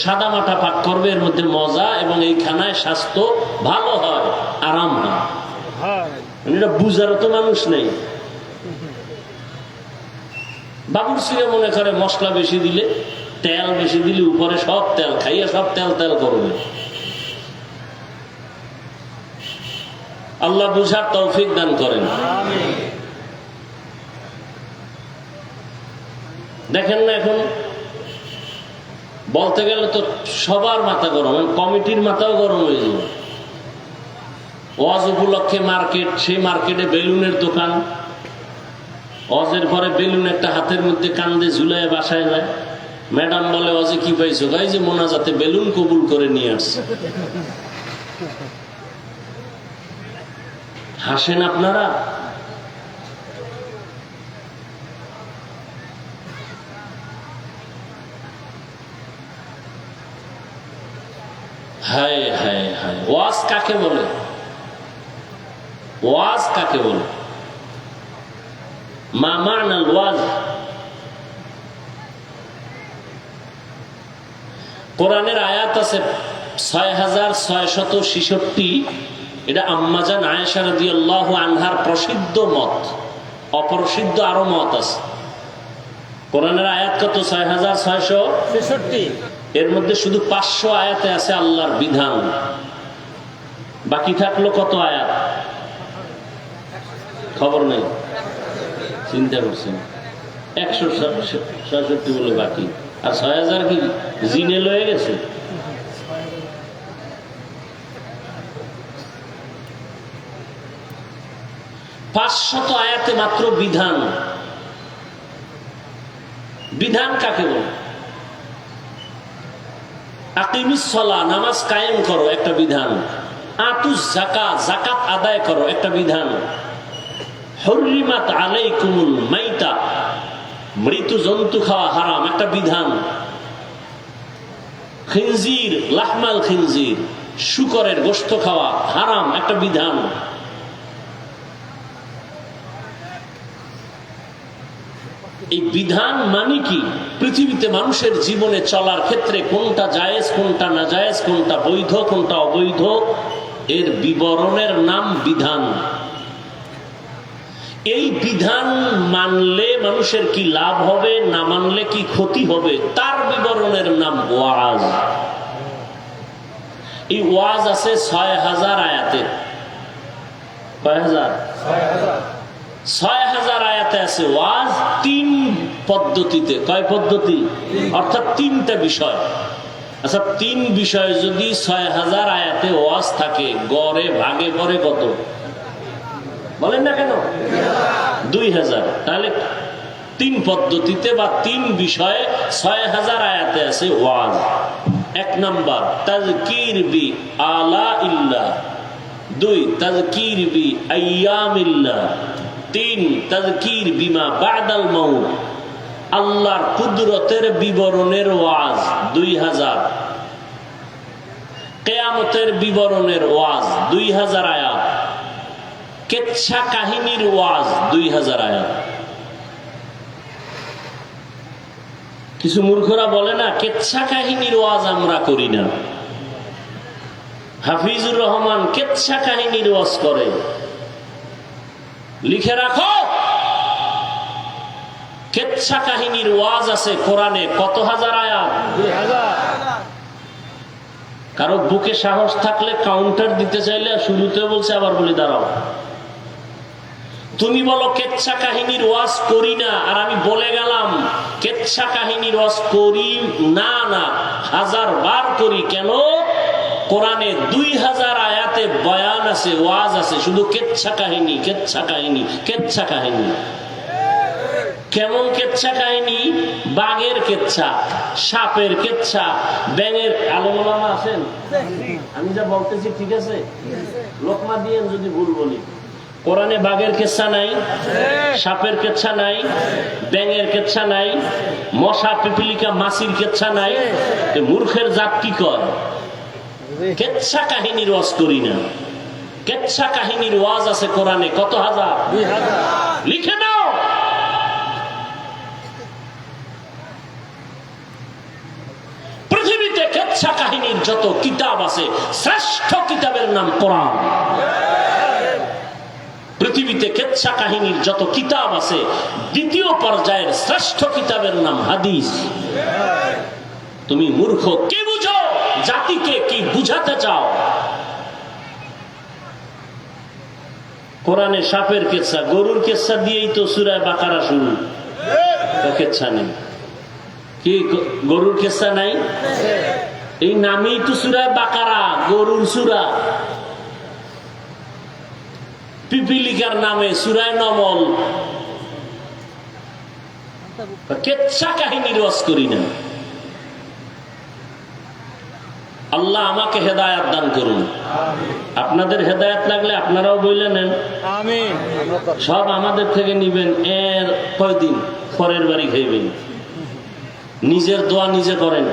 সাদা মাটা পাক করবে, এর মধ্যে মজা, এবং এই খানায় স্বাস্থ্য ভালো হয়, আরাম হয়। এটা বুঝারও তো মানুষ নেই। বাবুর্চিরা মনে করে মশলা বেশি দিলে, তেল বেশি দিলে, উপরে সব তেল খাইয়া সব তেল তেল করবে। আল্লাহ বুঝার তৌফিক দান করেন। দেখেন না, এখন বলতে গেলে তো সবার মাথা গরম, কমিটির মাথাও গরম হয়ে যাবে। ওয়াজ উপলক্ষে মার্কেট, সেই মার্কেটে বেলুনের দোকান। ওয়াজের পরে বেলুন একটা হাতের মধ্যে কান্দে ঝুলাই বাসায় যায়। ম্যাডাম বলে, ওয়াজে কি পাইছো? গাই যে মোনাজাতে বেলুন কবুল করে নিয়ে আসছে। হাসেন আপনারা? হায় হায় হায়। ওয়াজ কাকে বলে? ওয়াজ কাকে বলে? মা মা'নাল ওয়াজ? কোরআনের আয়াত আছে 6666। এটা আম্মাজান আয়েশা রাদিয়াল্লাহু আনহার প্রসিদ্ধ মত। অপ্রসিদ্ধ আরো মত আছে। কোরআনের আয়াত কত? 6666। এর মধ্যে শুধু 500 আয়াতে আছে আল্লাহর বিধান। বাকি থাকলো কত আয়াত? খবর নেই, চিন্তা করছেন। 166 বলে বাকি, আর 6000 কি জিনে লয়ে গেছে? পাঁচশত আয়াতে মাত্র বিধান। বিধান কাকে বলে? আকিমিস সালাহ, নামাজ কায়েম করো, একটা বিধান। আতুজ যাকাত, যাকাত আদায় করো, একটা বিধান। হুররিমাত আলাইকুমুল মাইতা, মৃত জন্তু খাওয়া হারাম, একটা বিধান। খিনজির, লাহমাল খিনজির, শূকরের গোশত খাওয়া হারাম, একটা বিধান। এই বিধান মানে কি? পৃথিবীতে মানুষের জীবনে চলার ক্ষেত্রে কোনটা জায়েজ, কোনটা না জায়েজ, কোনটা বৈধ, কোনটা অবৈধ, এর বিবরণের নাম বিধান। এই বিধান মানলে মানুষের কি লাভ হবে, না মানলে কি ক্ষতি হবে, তার বিবরণের নাম ওয়াজ। এই ওয়াজ আছে ৬,০০০ আয়াতে। কয় হাজার? ৬,০০০ আয়াতে আছে ওয়াজ, ৩ পদ্ধতিতে। কয় পদ্ধতি? অর্থাৎ ৩টা বিষয়। আচ্ছা, ৩ বিষয় যদি ৬,০০০ আয়াতে ওয়াজ থাকে, গড়ে ভাগে পড়ে কত বলেন না কেন? ২,০০০। তাহলে ৩ পদ্ধতিতে বা ৩ বিষয়ে ৬,০০০ আয়াতে আছে ওয়াজ। ১ নাম্বার তাযকির বি আলা ইল্লাহ, ২ তাযকির বি আইয়ামিল্লাহ, ৩ তাযকির বিমা বা'দাল মাউত। আল্লাহর কুদরতের বিবরণের ওয়াজ ২,০০০, কিয়ামতের বিবরণের ওয়াজ ২,০০০ আয়াত, কেচ্ছা কাহিনীর ওয়াজ ২,০০০ আয়াত। কিছু মূর্খরা বলে না কেচ্ছা কাহিনীর ওয়াজ আমরা করি না। হাফিজুর রহমান কেচ্ছা কাহিনীর ওয়াজ করে। লিখে রাখো, কেচ্ছা কাহিনীর ওয়াজ আছে কোরআনে কত হাজার আয়াত? ২,০০০। কারো বুকে সাহস থাকলে কাউন্টার দিতে চাইলে শুরুতে বলছে, আবার বলি দাঁড়াও। তুমি বলো কেচ্ছা কাহিনীর ওয়াজ করি না, আর আমি বলে গেলাম কেচ্ছা কাহিনীর ওয়াজ করি না, না ১০০০ বার করি। কেন? কোরআনে ২,০০০ আয়াতে বয়ান আছে, ওয়াজ আছে, শুধু কেচ্ছা কাহিনী, কেচ্ছা কাহিনী, কেচ্ছা কাহিনী। কেমন কেচ্ছা কাহিনী? বাঘের কেচ্ছা, সাপের কেচ্ছা, ব্যাঙের। আলেম ওলামা আছেন? আমি যা বলতেছি ঠিক আছে? লোকমা দিয়েন যদি ভুল বলি। কোরআনে বাঘের কেচ্ছা নাই, সাপের কেচ্ছা নাই, ব্যাঙের কেচ্ছা নাই, মশা পিপিলিকা মাছির কেচ্ছা নাই। মূর্খের জাত কি কর? কেচ্ছা কাহিনীর ওয়াজ করি না। কেচ্ছা কাহিনীর ওয়াজ আছে কোরআনে কত হাজার? ২,০০০। লিখে নাও। পৃথিবীতে কেচ্ছা কাহিনীর যত কিতাব আছে, শ্রেষ্ঠ কিতাবের নাম কোরআন। পৃথিবীতে কেচ্ছা কাহিনীর যত কিতাব আছে, দ্বিতীয় পর্যায়ের শ্রেষ্ঠ কিতাবের নাম হাদিস। তুমি মূর্খ, কি বুঝো? জাতিকে কি বুঝাতে চাও? কোরআনে সাপের কেচ্ছা, গরুর কেচ্ছা দিয়েই তো সূরা বাকারা শুরু। কেচ্ছা নেই কি? গরুর কেচ্ছা নাই? এই নামেই তো সূরা বাকারা, গরুর সূরা। পিপিলিকার নামে সূরা নমল। কেচ্ছা কাহিনীর ওয়াজ করি না। আল্লাহ আমাকে হেদায়েত দান করুন। আপনাদের হেদায়েত লাগলে আপনারাও বইলে নেন। আমিন। সব আমাদের থেকে নিবেন, এর কয়দিন পরের বাড়ি খাইবেন। নিজের দোয়া নিজে করেন।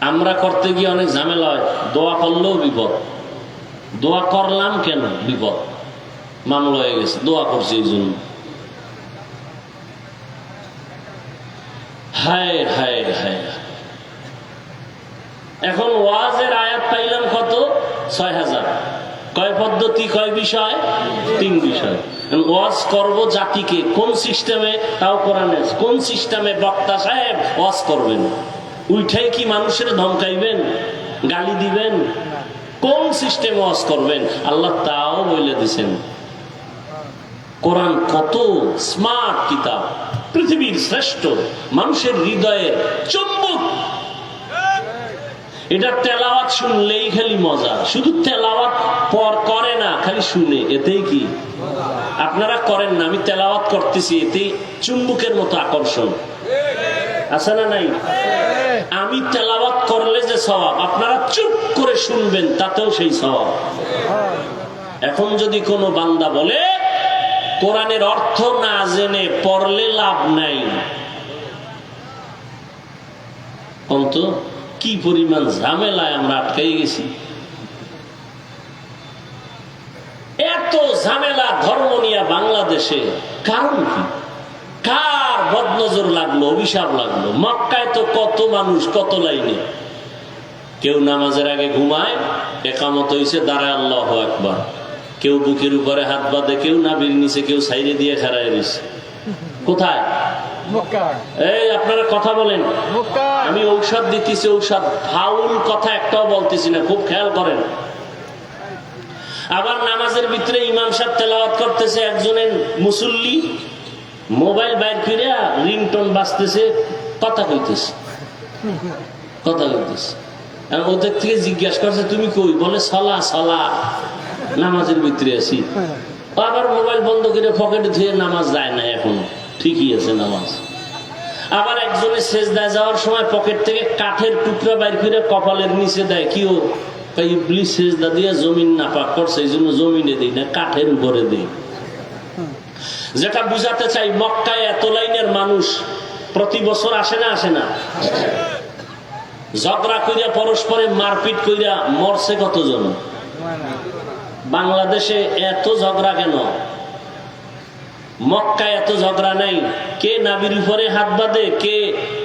আমরা করতে গিয়ে অনেক ঝামেলা হয়। দোয়া করলেও বিপদ। দোয়া করলাম কেন? বিপদ, মামলা হয়ে গেছে, দোয়া করছি এই জন্য। হায় হায় হায়। এখন ওয়াজের আয়াত পাইলাম কত? ৬,০০০। কয় পদ্ধতি, কয় বিষয়? ৩ বিষয়। ওয়াজ করব জাতিকে কোন সিস্টেমে? তাও কোরআনে। কোন সিস্টেমে বক্তা সাহেব ওয়াজ করবেন? উঠাই কি মানুষের ধমকাইবেন, গালি দিবেন? কোন সিস্টেমে ওয়াজ করবেন? আল্লাহ তাও বলে দিছেন। কোরআন কত স্মার্ট কিতাব, পৃথিবীর শ্রেষ্ঠ, মানুষের হৃদয়ের চুম্বক। এটা তেলাওয়াত শুনলেই খালি মজা। শুধু তেলাওয়াত পর করে না, খালি শুনে, এতেই কি? আপনারা করেন না, আমি তেলাওয়াত করতেছি, এতেই চুম্বকের মতো আকর্ষণ আছে না নাই? আমি তেলাওয়াত করলে যে সওয়াব, আপনারা চুপ করে শুনবেন তাতেও সেই সওয়াব। এখন যদি কোনো বান্দা বলে কোরআনের অর্থ না জেনে পড়লে লাভ নাই, অন্তত কি পরিমাণ ঝামেলায় আমরা আটকাই গেছি। এত ঝামেলা ধর্ম নিয়ে বাংলাদেশে, কারণ কি? কার বদনজর লাগলো, অভিশাপ লাগলো? মক্কায় তো কত মানুষ, কত লাইনে। কেউ নামাজের আগে ঘুমায়, একামত হইছে দাঁড়ায় আল্লাহু আকবার, কেউ বুকের উপরে হাত বাঁধে, কেউ নাভির নিচে, কেউ সাইডে দিয়ে খাড়ায় রয়েছে। কোথায়? মক্কা। এই আপনারা কথা বলেন। মক্কা। আমি ঔষধ দিতেছি, ঔষধ ফাউল কথা একটাও বলতেছি না, খুব খেয়াল করেন। আবার নামাজের ভিতরে ইমাম সাহেব তেলাওয়াত করতেছে, একজনের মুসল্লি মোবাইল বাইর করে রিংটোন বাজতেছে, কথা কইতেছে, কথা কইতেছে। ওদের থেকে জিজ্ঞাসা করছে তুমি কই? বলে সলা সলা, নামাজের ভিতরে আছি। আবার মোবাইল বন্ধ করে পকেটে ধুয়ে নামাজ যায় না, এখনো ঠিকই আছে নামাজ। আবার একজনের সেজদায় যাওয়ার সময় পকেট থেকে কাঠের টুকরা বাইর করে কপালের নিচে দেয়, কি ও ইবলিস সেজদা দিয়ে জমিন নাপাক করছে, এই জন্য জমিনে দিই না, কাঠের উপরে দিই। যেটা বুঝাতে চাই, মক্কায় এত লাইনের মানুষ প্রতি বছর আসে না? আসে না? ঝগড়া কইরা পরস্পরে মারপিট কইরা মরছে কতজন? বাংলাদেশে এত ঝগড়া কেন? মক্কায় এত ঝগড়া নাই। কে নাবির উপরে হাত বাঁধে, কে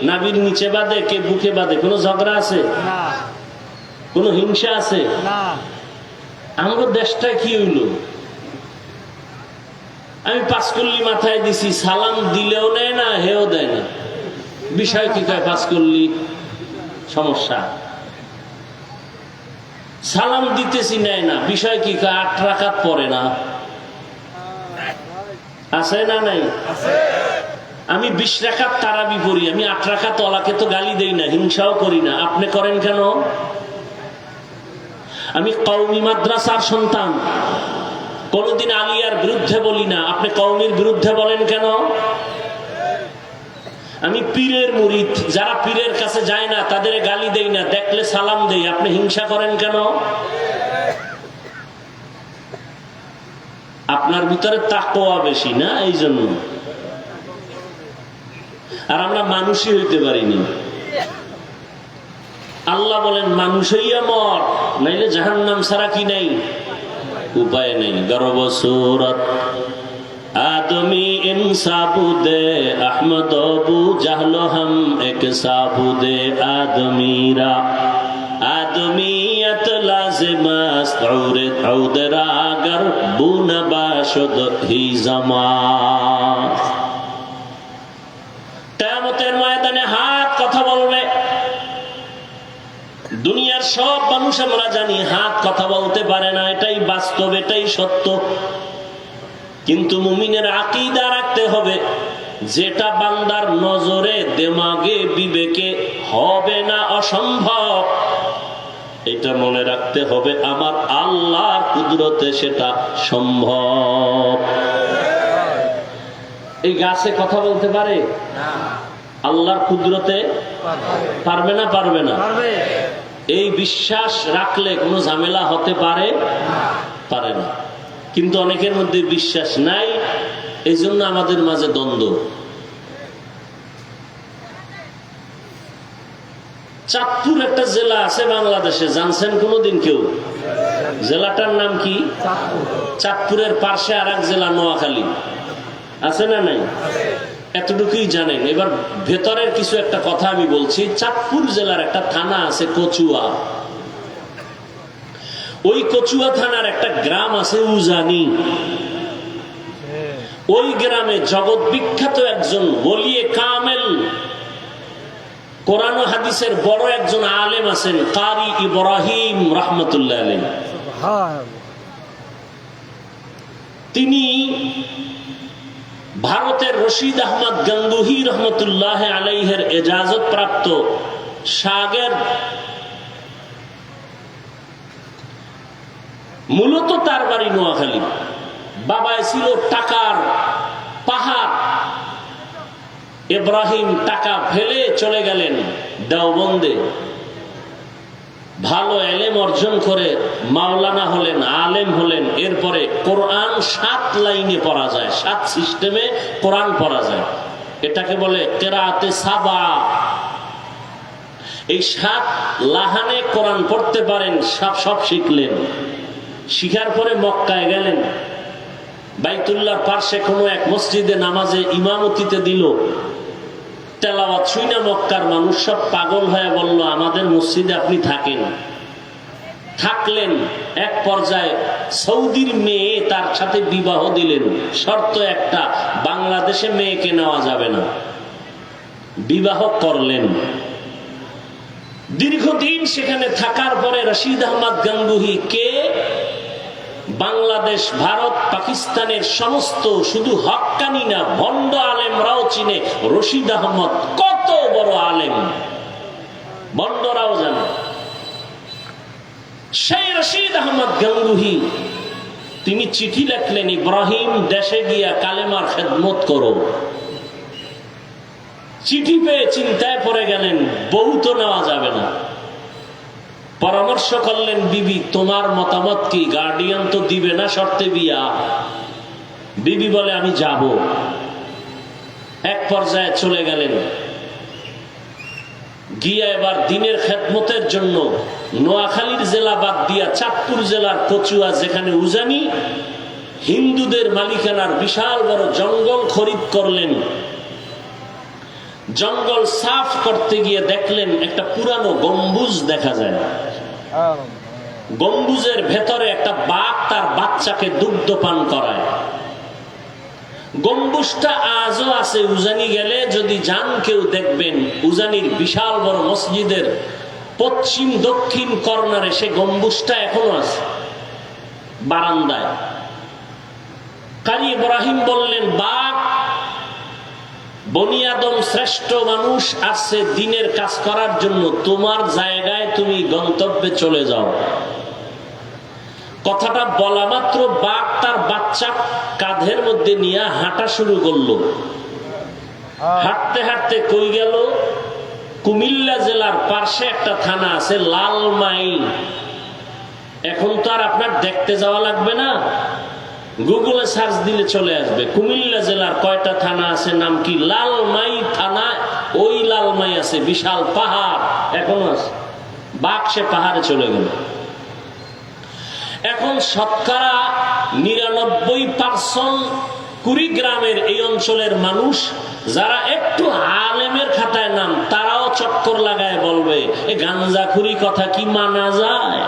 নাবির নিচে বাঁধে, কে বুকে বাঁধে? কোনো ঝগড়া আছে? কোনো হিংসা আছে? আমাদের দেশটা কি হইল? আমি পাঁচকল্লি মাথায় দিছি, সালাম দিলেও নেয় না, হেও দেয় না। বিষয় কি কয়? পাঁচকল্লি সমস্যা। সালাম দিতেছি, নেয় না, বিষয় কি কয়? 8 রাকাত পড়ে না। আছে না নাই? আমি 20 রাকাত তারাবি পড়ি, আমি 8 রাকাত ওলাকে তো গালি দেই না, হিংসাও করি না। আপনি করেন কেন? আমি কওমি মাদ্রাসার সন্তান, কোনদিন আলিয়ার বিরুদ্ধে বলি না। আপনি কওমির বিরুদ্ধে বলেন কেন? আমি পীরের মুরিদ, যারা পীরের কাছে যায় না তাদের গালি দেই না, দেখলে সালাম দেই। আপনি হিংসা করেন কেন? আপনার ভিতরে তাকওয়া বেশি না, এই জন্য। আর আমরা মানুষই হইতে পারিনি। আল্লাহ বলেন মানুষ হইয়া মর, নাইলে জাহান্নাম ছাড়া কি নাই? উপায় নেই। গর্ব সুরত आदमी इन साबुदे अहमद अबू जहलो हम एक साबुदे आदमीरा आदमीयत लाजिमस्त औरे औदरा अगर बुन बाशद ही जमान। কিয়ামতের ময়দানে হাত কথা বলবে। দুনিয়ার সব মানুষ আমরা জানি হাত কথা বলতে পারে না, এটাই বাস্তব, এটাই সত্য। কিন্তু মুমিনের আকীদা রাখতে হবে, যেটা বান্দার নজরে, দেমাগে, বিবেকে হবে না, অসম্ভব, এটা মনে রাখতে হবে আমার আল্লাহর কুদরতে সেটা সম্ভব। এই গাছে কথা বলতে পারে? আল্লাহর কুদরতে পারবে না? পারবে না। এই বিশ্বাস রাখলে কোনো ঝামেলা হতে পারে? পারে না। কিন্তু অনেকের মধ্যে বিশ্বাস নাই, এই জন্য আমাদের মাঝে দ্বন্দ্ব। চাঁদপুর একটা জেলা আছে বাংলাদেশে, জানছেন কোনদিন কেউ? জেলাটার নাম কি? চাঁদপুরের পাশে আর এক জেলা নোয়াখালী আছে না নাই? এতটুকুই জানেন। এবার ভেতরের কিছু একটা কথা আমি বলছি। চাঁদপুর জেলার একটা থানা আছে কচুয়া। ওই কচুয়া থানার একটা গ্রাম আছে উজানি। ওই গ্রামে জগৎ বিখ্যাত একজন ওলিয়ে কামেল, কোরআন ও হাদিসের বড় একজন আলেম আছেন, কারি ইব্রাহিম রহমতুল্লাহ আলাইহি। তিনি ভারতের রশিদ আহমদ গঙ্গুহি রহমতুল্লাহ আলাইহের এজাজত প্রাপ্ত শাগির্দ। মূলত তার বাড়ি নোয়াখালী। বাবায় ছিল টাকার পাহাড়। ইব্রাহিম টাকা ফেলে চলে গেলেন দেওবন্দে, ভালো এলেম অর্জন করে মাওলানা হলেন, আলেম হলেন। এরপরে কোরআন 7 লাইনে পড়া যায়, 7 সিস্টেমে কোরআন পড়া যায়। এটাকে বলে কেরাতে সাবা। এই 7 লাহানে কোরআন পড়তে পারেন, সব শিখলেন। শিখার পরে মক্কায় গেলেন। বাইতুল্লাহর পাশে কোনো এক মসজিদে নামাজে ইমামতিতে দিল, তেলাওয়াত শুইনা মক্কার মানুষ সব পাগল হয়ে বলল, আমাদের মসজিদে আপনি থাকেন। থাকলেন। এক পর্যায়ে সৌদির মেয়ে তার সাথে বিবাহ দিলেন, শর্ত একটা, বাংলাদেশে মেয়েকে নেওয়া যাবে না। বিবাহ করলেন। দীর্ঘদিন সেখানে থাকার পরে রশিদ আহমদ গাঙ্গুহি কে বাংলাদেশ, ভারত, পাকিস্তানের সমস্ত শুধু হক্কানি না ভণ্ড আলেমরাও চিনে রশিদ আহমদ কত বড় আলেম, ভণ্ডরাও জানে। সেই রশিদ আহমদ গাঙ্গুহি তিনি চিঠি লিখলেন, ইব্রাহিম দেশে গিয়া কালেমার খেদমত করো। চিঠি পেয়ে চিন্তায় পড়ে গেলেন, বউ তো নেওয়া যাবে না। পরামর্শ করলেন, বিবি তোমার মতামত কি? গার্ডিয়ান তো দিবে না শর্তে বিয়া। বিবি বলে, আমি যাব। এক পর্যায়ে চলে গেলেন। গিয়া এবার দিনের খেদমতের জন্য নোয়াখালীর জেলা বাদ দিয়া চাঁদপুর জেলার কচুয়া, যেখানে উজানি হিন্দুদের মালিকানার বিশাল বড় জঙ্গল খরিদ করলেন। জঙ্গল সাফ করতে গিয়ে দেখলেন একটা পুরানো গম্বুজ দেখা যায়। গম্বুজের ভেতরে একটা বাঘ তার বাচ্চাকে দুগ্ধ পান করায়। গম্বুজটা আজও আছে। উজানি গেলে যদি যান কেউ দেখবেন, উজানির বিশাল বড় মসজিদের পশ্চিম দক্ষিণ কর্নারে সে গম্বুজটা এখনো আছে, বারান্দায়। কাজী ইব্রাহিম বললেন, বাঘ, বনি আদম শ্রেষ্ঠ মানুষ আসছে দিনের কাজ করার জন্য, তোমার জায়গায় তুমি গন্তব্যে চলে যাও। কথাটা বলা মাত্র বাঘ তার বাচ্চা কাঁধের মধ্যে নিয়ে হাঁটা শুরু করলো। হাঁটতে হাঁটতে কই গেল? কুমিল্লা জেলার পাশে একটা থানা আছে লালমাই। এখন তো আর আপনার দেখতে যাওয়া লাগবে না, গুগলে সার্চ দিলে চলে আসবে। কুমিল্লা জেলার কয়টা থানা আছে, নাম কি? লালমাই থানা। ওই লালমাই আছে বিশাল পাহাড়, এখনো আছে। বাঘ সে পাহাড়ে চলে গেল। এখন শতকরা 99% কুড়িগ্রামের এই অঞ্চলের মানুষ যারা একটু আলেমের খাতায় নাম, তারাও চক্কর লাগায় বলবে, এ গাঞ্জাখুরি কথা কি মানা যায়?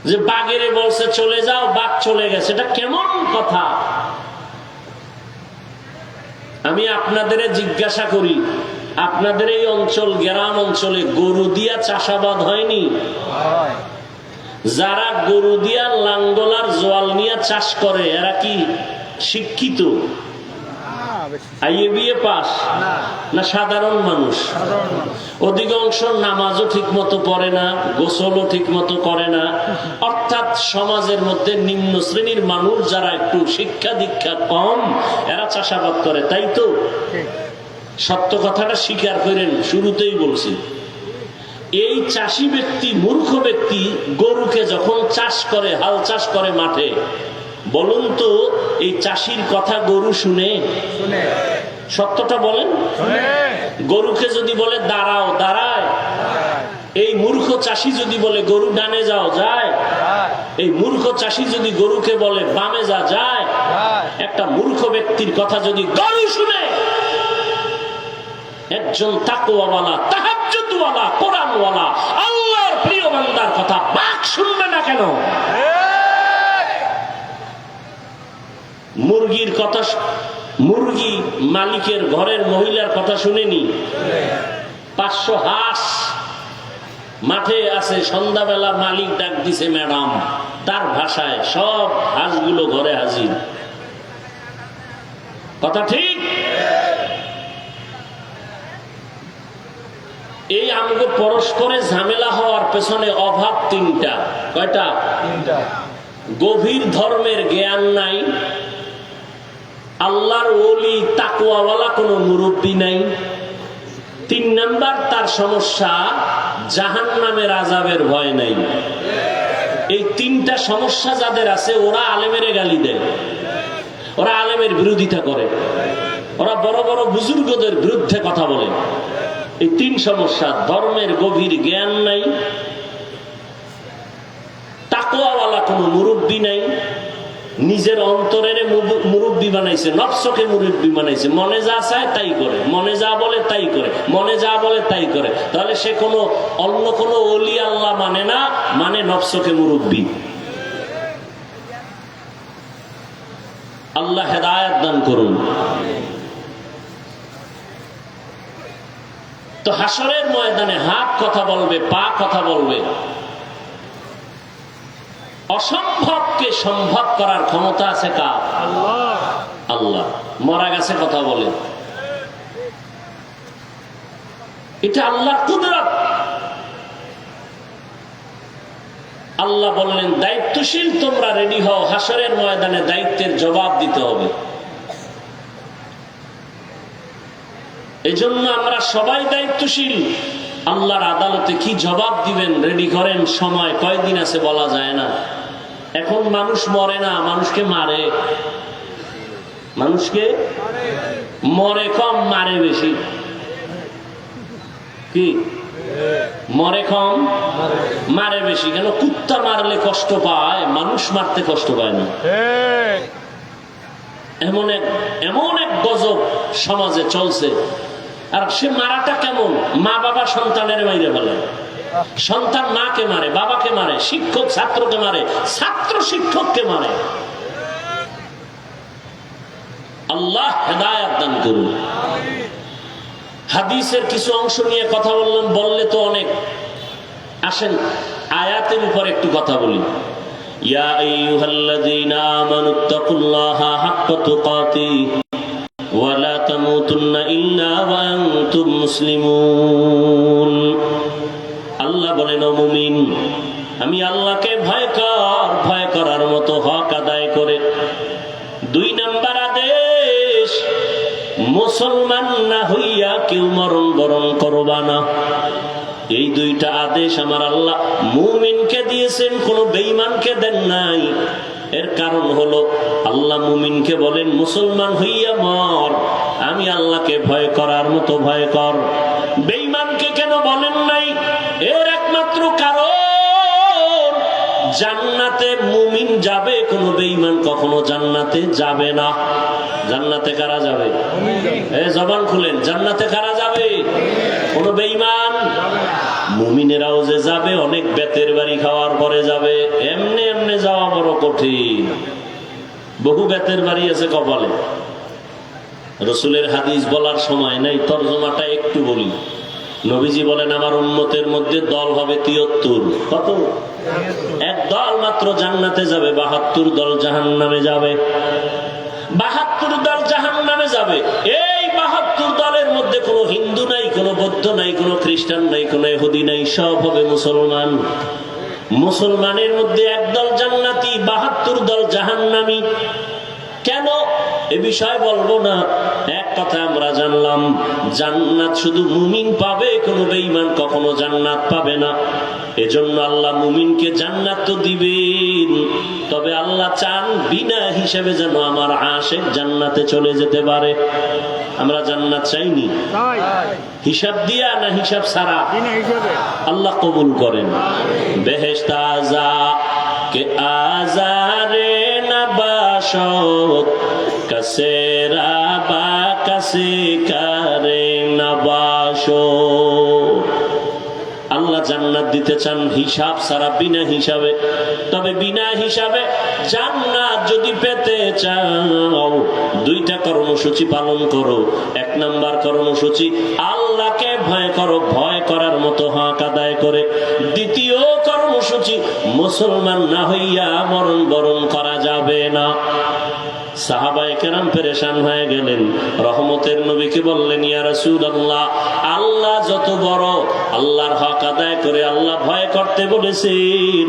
যে বাঘেরে বলছে চলে যাও, বাঘ চলে গেছে, এটা কেমন কথা? আমি আপনাদের জিজ্ঞাসা করি, আপনাদের এই অঞ্চল, গ্রাম অঞ্চলে গরু দিয়া চাষাবাদ হয়নি? যারা গরু দিয়া লাঙ্গলার জোয়াল নিয়ে চাষ করে এরা কি শিক্ষিত? আইএবিএ পাস না সাধারণ মানুষ? অধিকাংশ নামাজও ঠিক মতো পড়ে না, গোসলও ঠিক মতো করে না। অর্থাৎ সমাজের মধ্যে নিম্ন শ্রেণীর মানুষ যারা একটু শিক্ষা দীক্ষা কম, এরা চাষাবাদ করে, তাই তো? সত্য কথাটা স্বীকার করেন, শুরুতেই বলছি। এই চাষি ব্যক্তি, মূর্খ ব্যক্তি গরুকে যখন চাষ করে, হাল চাষ করে মাঠে, বলুন তো এই চাষির কথা গরু শুনে? সত্যটা বলেন। গরুকে যদি বলে দাঁড়াও, দাঁড়ায়। এই মূর্খ চাষি যদি বলে গরু ডানে যাও, যায়। এই মূর্খ চাষি যদি গরুকে বলে বামে যা, যায়। একটা মূর্খ ব্যক্তির কথা যদি গরু শুনে, একজন তাকওয়াওয়ালা, তাহাজ্জুদওয়ালা, কোরআনওয়ালা, আল্লাহর প্রিয় বান্দার কথা বাঘ শুনবে না কেন? মুরগির কথা, মুরগি মালিকের ঘরের মহিলার কথা শুনেনি? 500 হাঁস মাঠে আছে, সন্ধ্যাবেলা মালিক ডাক দিছে ম্যাডাম, তার ভাষায় সব হাঁসগুলো ঘরে হাজির। কথা ঠিক? এই আমগো পরস্পরে ঝামেলা হওয়ার পেছনে অভাব তিনটা। কয়টা? গভীর ধর্মের জ্ঞান নাই, আল্লাহর ওলি তাকওয়াওয়ালা কোনো মুরব্বী নাই। 3 নাম্বার তার সমস্যা, জাহান্নামের আযাবের ভয় নাই। এই 3টা সমস্যা যাদের আছে, ওরা আলেমের গালি দেয়, ওরা আলেমের বিরোধিতা করে, ওরা বড় বড় বুজুর্গদের বিরুদ্ধে কথা বলে। এই 3 সমস্যা, ধর্মের গভীর জ্ঞান নাই, তাকওয়াওয়ালা কোনো মুরব্বী নাই, নিজের অন্তরের মুরব্বী বানাইছে, নফসকে মুরব্বী বানাইছে। মনে যা চায় তাই করে, মনে যা বলে তাই করে, মনে যা বলে তাই করে। তাহলে সে কোনো অন্য কোনো ওলি আল্লাহ মানে না, মানে নফসকে মুরব্বী। আল্লাহ হেদায়েত দান করুন। তো হাসরের ময়দানে হাত কথা বলবে, পা কথা বলবে। অসম্ভবকে সম্ভব করার ক্ষমতা আছে কার? আল্লাহ। মরা গেছে কথা বলে, এটা আল্লাহর কুদরত। আল্লাহ বললেন দায়িত্বশীল তোমরা রেডি হও, হাসরের ময়দানে দায়িত্বের জবাব দিতে হবে। এজন্য আমরা সবাই দায়িত্বশীল। আল্লাহর আদালতে কি জবাব দিবেন রেডি করেন। সময় কয়দিন আছে বলা যায় না। এখন মানুষ মরে না, মানুষকে মারে। মানুষকে মরে কম, মারে বেশি। কি মরে কম, মারে বেশি? কেন? কুত্তা মারলে কষ্ট পায়, মানুষ মারতে কষ্ট পায় না। এমন এক গজব সমাজে চলছে। আর সে মারাটা কেমন? মা বাবা সন্তানের মাইরে ফেলে, সন্তান মাকে মারে, বাবাকে মারে, শিক্ষক ছাত্রকে মারে, ছাত্র শিক্ষককে মারে। আল্লাহ হেদায়েত দান করুন। হাদিসের কিছু অংশ নিয়ে কথা বললাম, বললে তো অনেক। আসেন আয়াতের উপর একটু কথা বলি। ইয়া আইয়ুহাল্লাযীনা আমানুত্তাকুল্লাহা হাক্কা তুকাতিহি ওয়া লা তামুতুন্না ইল্লা ওয়া আনতুম মুসলিমুন। আল্লাহ বলেন, ও মুমিন, আমি আল্লাহকে ভয় কর, ভয় করার মতো হক আদায় করে। 2 নাম্বার আদেশ, মুসলমান না হইয়া কেউ মরণ বরণ করবা না। এই 2টা আদেশ আমার আল্লাহ মুমিনকে দিয়েছেন, কোন বেঈমানকে দেন নাই। এর কারণ হলো আল্লাহ মুমিনকে বলেন মুসলমান হইয়া মর, আমি আল্লাহকে ভয় করার মতো ভয় কর। বেঈমানকে কেন বলেন নাই? এর একমাত্র কারণ, জান্নাতে মুমিন যাবে, কোন বেঈমান কখনো জান্নাতে যাবে না। জান্নাতে কারা যাবে? জবান খুলেন, জান্নাতে কারা যাবে? কোন বেঈমান। মুমিনেরাও যে যাবে, অনেক বেতের বাড়ি খাওয়ার পরে যাবে। এমনি এমনি যাওয়া বড় কঠিন, বহু বেতের বাড়ি আছে কপালে। রসুলের হাদিস বলার সময় নাই, তরজমাটা একটু বলি। নবীজি বলেন আমার উম্মতের মধ্যে দল হবে 73। কত? এক দল মাত্র জান্নাতে যাবে, 72 দল জাহান্নামে যাবে। 72 দল জাহান্নামে যাবে। এই 72 দলের মধ্যে কোনো হিন্দু নাই, কোনো বৌদ্ধ নাই, কোনো খ্রিস্টান নাই, কোনো ইহুদি নাই, সব হবে মুসলমান। মুসলমানের মধ্যে একদল জান্নাতি, 72 দল জাহান্নামী। কেন? এ বিষয় বলবো না। এক কথা আমরা জানলাম, জান্নাত শুধু মুমিন পাবে, কোনো বেঈমান কখনো জান্নাত পাবে না। এজন্য আল্লাহ মুমিনকে জান্নাত তো দিবেন, তবে আল্লাহ চান বিনা হিসাবে যেন আমার আশিক জান্নাতে চলে যেতে পারে। আমরা জান্নাত চাইনি হিসাব দিয়া না হিসাব ছাড়া? আল্লাহ কবুল করেন। বেহেশত আযা কে আজারে নবাশত কসেরা বা কসে করে নবাশত। আল্লাহ জান্নাত দিতে চান হিসাব ছাড়া, বিনা হিসাবে। তবে বিনা হিসাবে জান্নাত যদি পেতে চাও, 2টা কর্মসূচি পালন করো। 1 নাম্বার কর্মসূচি, আল্লাহকে ভয় করো, ভয় করার মতো হক আদায় করে। 2য় কর্মসূচি, মুসলমান না হইয়া মরণ বরণ করা যাবে না। সাহাবায়ে কেরাম পেরেশান হয়ে গেলেন, রহমতের নবীকে বললেন, ইয়া রাসূলুল্লাহ, আল্লাহ যত বড়, আল্লাহর হক আদায় করে আল্লাহ ভয় করতে বলেছেন।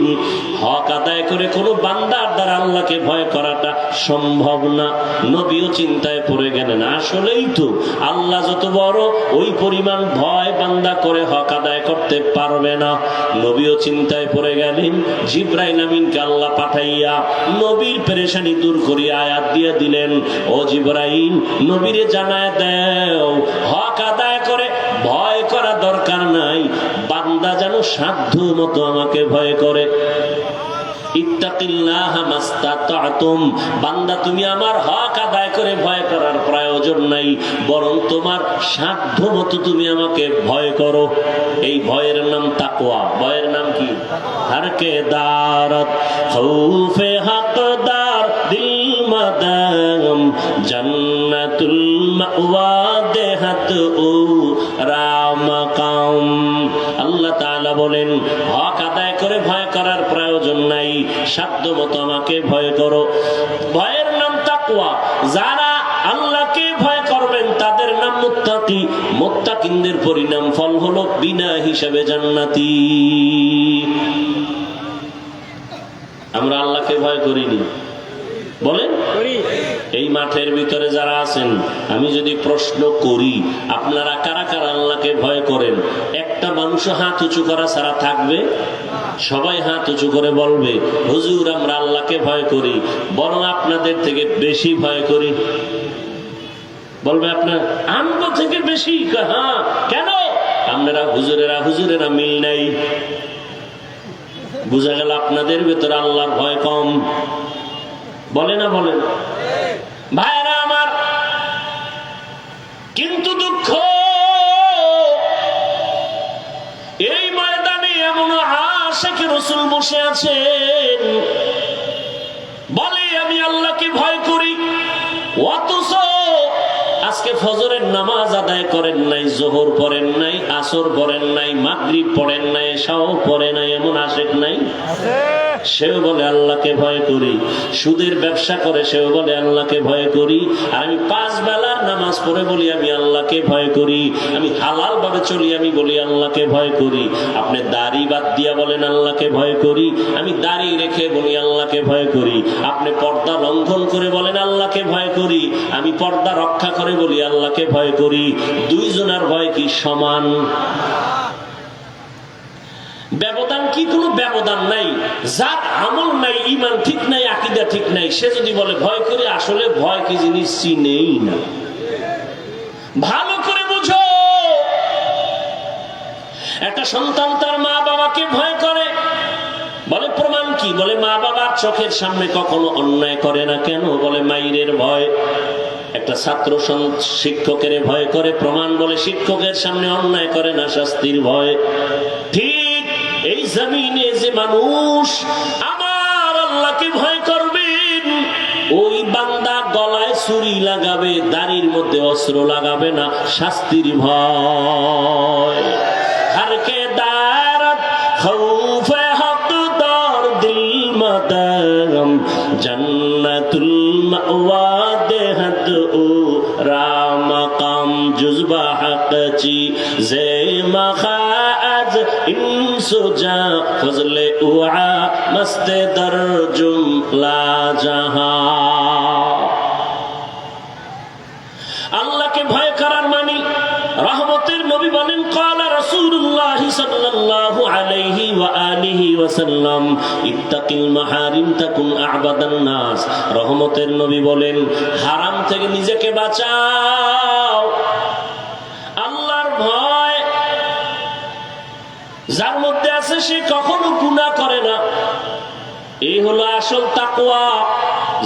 হক আদায় করে কোনো বান্দার দ্বারা আল্লাহকে ভয় করাটা সম্ভব না। নবীও চিন্তায় পড়ে গেলেন, আসলেই তো আল্লাহ যত বড়, ওই পরিমাণ ভয় বান্দা করে হক আদায় করতে পারবে না। নবীও চিন্তায় পড়ে গেলেন। জিবরাইল আমিনকে আল্লাহ পাঠাইয়া নবীর পেরেশানি দূর করিয়া আয়াত দিয়ে দিলেন, ও জিবরাইল, নবীরে জানায় দাও, হক আদায় করে ভয় করা দরকার নাই, বান্দা যেন সাধ্য মতো আমাকে ভয় করে। ইত্তাকিল্লাহা মাস্তাতাতুম, বান্দা তুমি আমার হক আদায় করে ভয় করার প্রয়োজন নাই, বরং তোমার সাধ্য মতো তুমি আমাকে ভয় করো। এই ভয়ের নাম তাকওয়া। ভয়ের নাম কি? হারকে দারত খৌফে হকদার দিল মাদাম জান্নাতুল মাওয়া দেহাত ও রামাকাম। আল্লাহ তাআলা বলেন, হক আদায় করে ভয় করার প্রয়োজন নাই, সাধ্য মতো আমাকে ভয় করো। ভয়ের নাম তাকওয়া। যারা আল্লাহকে ভয় করবেন তাদের নাম মুত্তাকি। মুত্তাকিনদের পরিণাম ফল হলো বিনা হিসাবে জান্নাতি। আমরা আল্লাহকে ভয় করিনি, বলেন? এই মাঠের ভিতরে যারা আছেন, আমি যদি প্রশ্ন করি আপনারা কারা কারা আল্লাহকে ভয় করেন, একটা মানুষ হাত উঁচু করা ছাড়া থাকবে? সবাই হাত উঁচু করে বলবে, হুজুর আমরা আল্লাহকে ভয় করি, বরং আপনাদের থেকে বেশি ভয় করি। বলবে আপনার আমগো থেকে বেশি? হ্যাঁ। কেন? আপনারা হুজুরেরা মিল নাই। বুঝা গেল আপনাদের ভেতরে আল্লাহর ভয় কম। বলে না? বলেন ভাইরা আমার। কিন্তু দুঃখ, এই ময়দানে এমন আশিকে রাসূল বসে আছেন, বলে আমি আল্লাহকে ভয় করি, অথচ আজকে ফজরের নামাজ আদায় করেন নাই, যোহর পড়েন নাই, আসর পড়েন নাই, মাগরিব পড়েন নাই, এশাও পড়ে নাই, এমন আশিক নাই? সেও বলে আল্লাহকে ভয় করি। সুদের ব্যবসা করে সেও বলে আল্লাহকে ভয় করি। আর আমি 5 বেলার নামাজ পড়ে বলি আমি আল্লাহকে ভয় করি। আমি হালাল ভাবে চলি, আমি বলি আল্লাহকে ভয় করি। আপনি দাড়ি বাদ দিয়া বলেন আল্লাহকে ভয় করি। আমি দাড়ি রেখে বলি আল্লাহকে ভয় করি। আপনি পর্দা লঙ্ঘন করে বলেন আল্লাহকে ভয় করি। আমি পর্দা রক্ষা করে বলি আল্লাহকে ভয় করি। দুইজনের ভয় কি সমান? ব্যবধান কি? কোনো ব্যবধান নাই। যার আমল নাই, ঈমান ঠিক নাই, আকীদা ঠিক নাই, সে যদি বলে ভয় করি, আসলে ভয় কি জিনিস চিনেই না। ভালো করে বুঝো, একটা সন্তান তার মা বাবাকে ভয় করে, বলে প্রমাণ কি? বলে মা বাবার চোখের সামনে কখনো অন্যায় করে না। কেন? বলে মাইরের ভয়। একটা ছাত্র শিক্ষকের ভয় করে, প্রমাণ? বলে শিক্ষকের সামনে অন্যায় করে না, শাস্তির ভয়। ঠিক এই জমিনে যে মানুষ আমার আল্লাহকে ভয় করবেন, ওই বান্দা গলায় ছুরি লাগাবে, দাড়ির মধ্যে অস্ত্র লাগাবে না, শাস্তির ভয়। হারকে দারত খৌফে হকদার দিল মাদাম জান্নাতুল মাওয়া দেহাত ও রামাকাম জুজবা হকচি জে মাখাজ ইনসুজা ফজলে উআ মস্তে দরজুম লা জাহান। আল্লাহকে ভয় করার মানে, রহমতের নবী বলেন ক্বালা রাসূলুল্লাহ সাল্লাল্লাহু আলাইহি ওয়া আলিহি ওয়াসাল্লাম ইত্তাকিল মাহারিম তাকুন আ'বাদান নাস। রহমতের নবী বলেন হারাম থেকে নিজেকে বাঁচাও। আল্লাহর ভয় যার মধ্যে আছে সে কখনো গুনাহ করে না। এই হলো আসল তাকওয়া।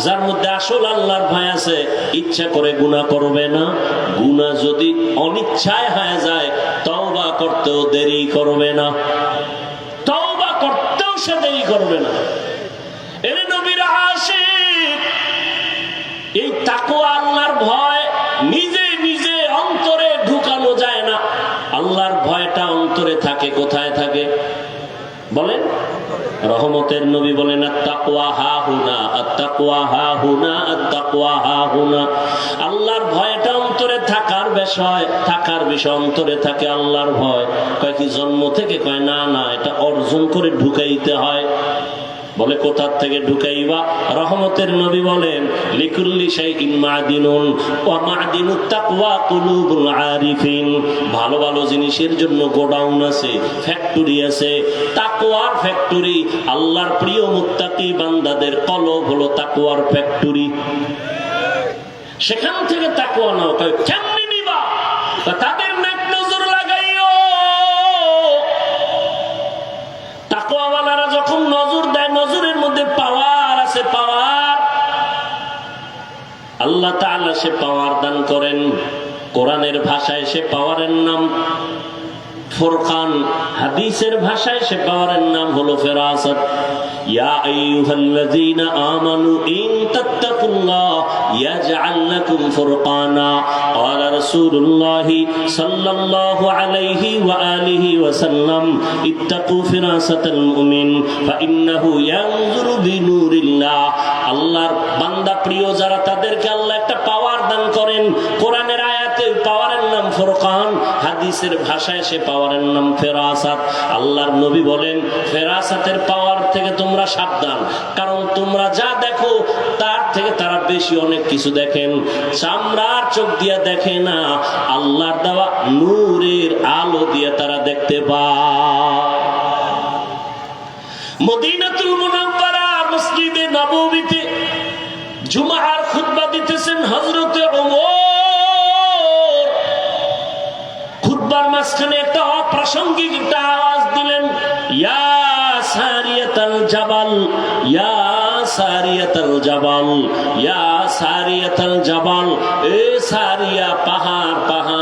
যার মধ্যে আসল আল্লাহর ভয় আছে, ইচ্ছা করে গুনাহ করবে না। গুনাহ যদি অনিচ্ছায় হয়ে যায়, তওবা করতেও দেরি করবে না। তওবা করতেও সে দেরি করবে না। এর নবীর আশিক। এই তাকওয়া আল্লাহর ভয় নিজে নিজে অন্তরে ঢুকানো যায় না। আল্লাহর ভয়টা অন্তরে থাকে। কোথায় থাকে বলেন? রহমতের নবী বলেন আত-তাকওয়া হাহুনা, আত-তাকওয়া হাহুনা, আত-তাকওয়া হাহুনা। আল্লাহর ভয়টা অন্তরে থাকার বিষয়, থাকার বিষয় অন্তরে থাকে আল্লাহর ভয়। কয় কি জন্ম থেকে? কয় না না, এটা অর্জন করে ঢুকাইতে হয়। বলে কোথার থেকে ঢুকাইবা? রহমতের নবী বলেন লিকুল্লি শাইইন মাদিনুন ওয়া মাদিনুত তাকওয়া কুলুবুল আরিফিন। ভালো ভালো জিনিসের জন্য গোডাউন আছে, ফ্যাক্টরি আছে। তাকওয়ার ফ্যাক্টরি, আল্লাহর প্রিয় মুত্তাকি বান্দাদের কলব হলো তাকওয়ার ফ্যাক্টরি। সেখান থেকে তাকওয়া নাও। কেমনি নিবা? তাদের নেক নজর লাগাইও। তাকওয়াওয়ালারা যখন নজর দেয়, নজরের মধ্যে আল্লাহ তাআলা সে পাওয়ার দান করেন। কোরআনের ভাষায় সে পাওয়ারের নাম ফুরকান, হাদিসের ভাষায় সে পাওয়ারের নাম হলো ফেরাসত। ইয়া আইয়ুহাল্লাযীনা আমানু ইন তাত্তাকুল্লাহ ইয়াজআল লাকুম ফুরকানা। ক্বালা রাসূলুল্লাহি সাল্লাল্লাহু আলাইহি ওয়া আলিহি ওয়া সাল্লাম ইত্তাকু ফিরাসাতাল মুমিন ফাইন্নাহু ইয়ানজুরু বিনুরিল্লাহ। আল্লাহর বান্দা প্রিয় যারা, তাদেরকে আল্লাহ একটা পাওয়ার দান করেন। কোরআনের আয়াতে পাওয়ারের নাম ফুরকান, হাদিসের ভাষায় সে পাওয়ারের নাম ফেরাসাত। আল্লাহর নবী বলেন, ফেরাসাতের পাওয়ার থেকে তোমরা সাবধান, কারণ তোমরা যা দেখো তার থেকে তারা বেশি অনেক কিছু দেখেন। চামড়ার চোখ দিয়া দেখে না, আল্লাহর দেওয়া নূরের আলো দিয়ে তারা দেখতে পায়। মদিনাতুল মুনাওয়ারা মসজিদে নববীতে জুমার খুতবা দিতেছেন হযরতে ওমর। খুতবার মাঝখানে একটা অপ্রাসঙ্গিক একটা আওয়াজ দিলেন, ইয়া সারিয়াতাল জাবাল, ইয়া সারিয়াতাল জাবাল, ইয়া সারিয়াতাল জাবাল। এ সারিয়া, পাহাড় পাহাড়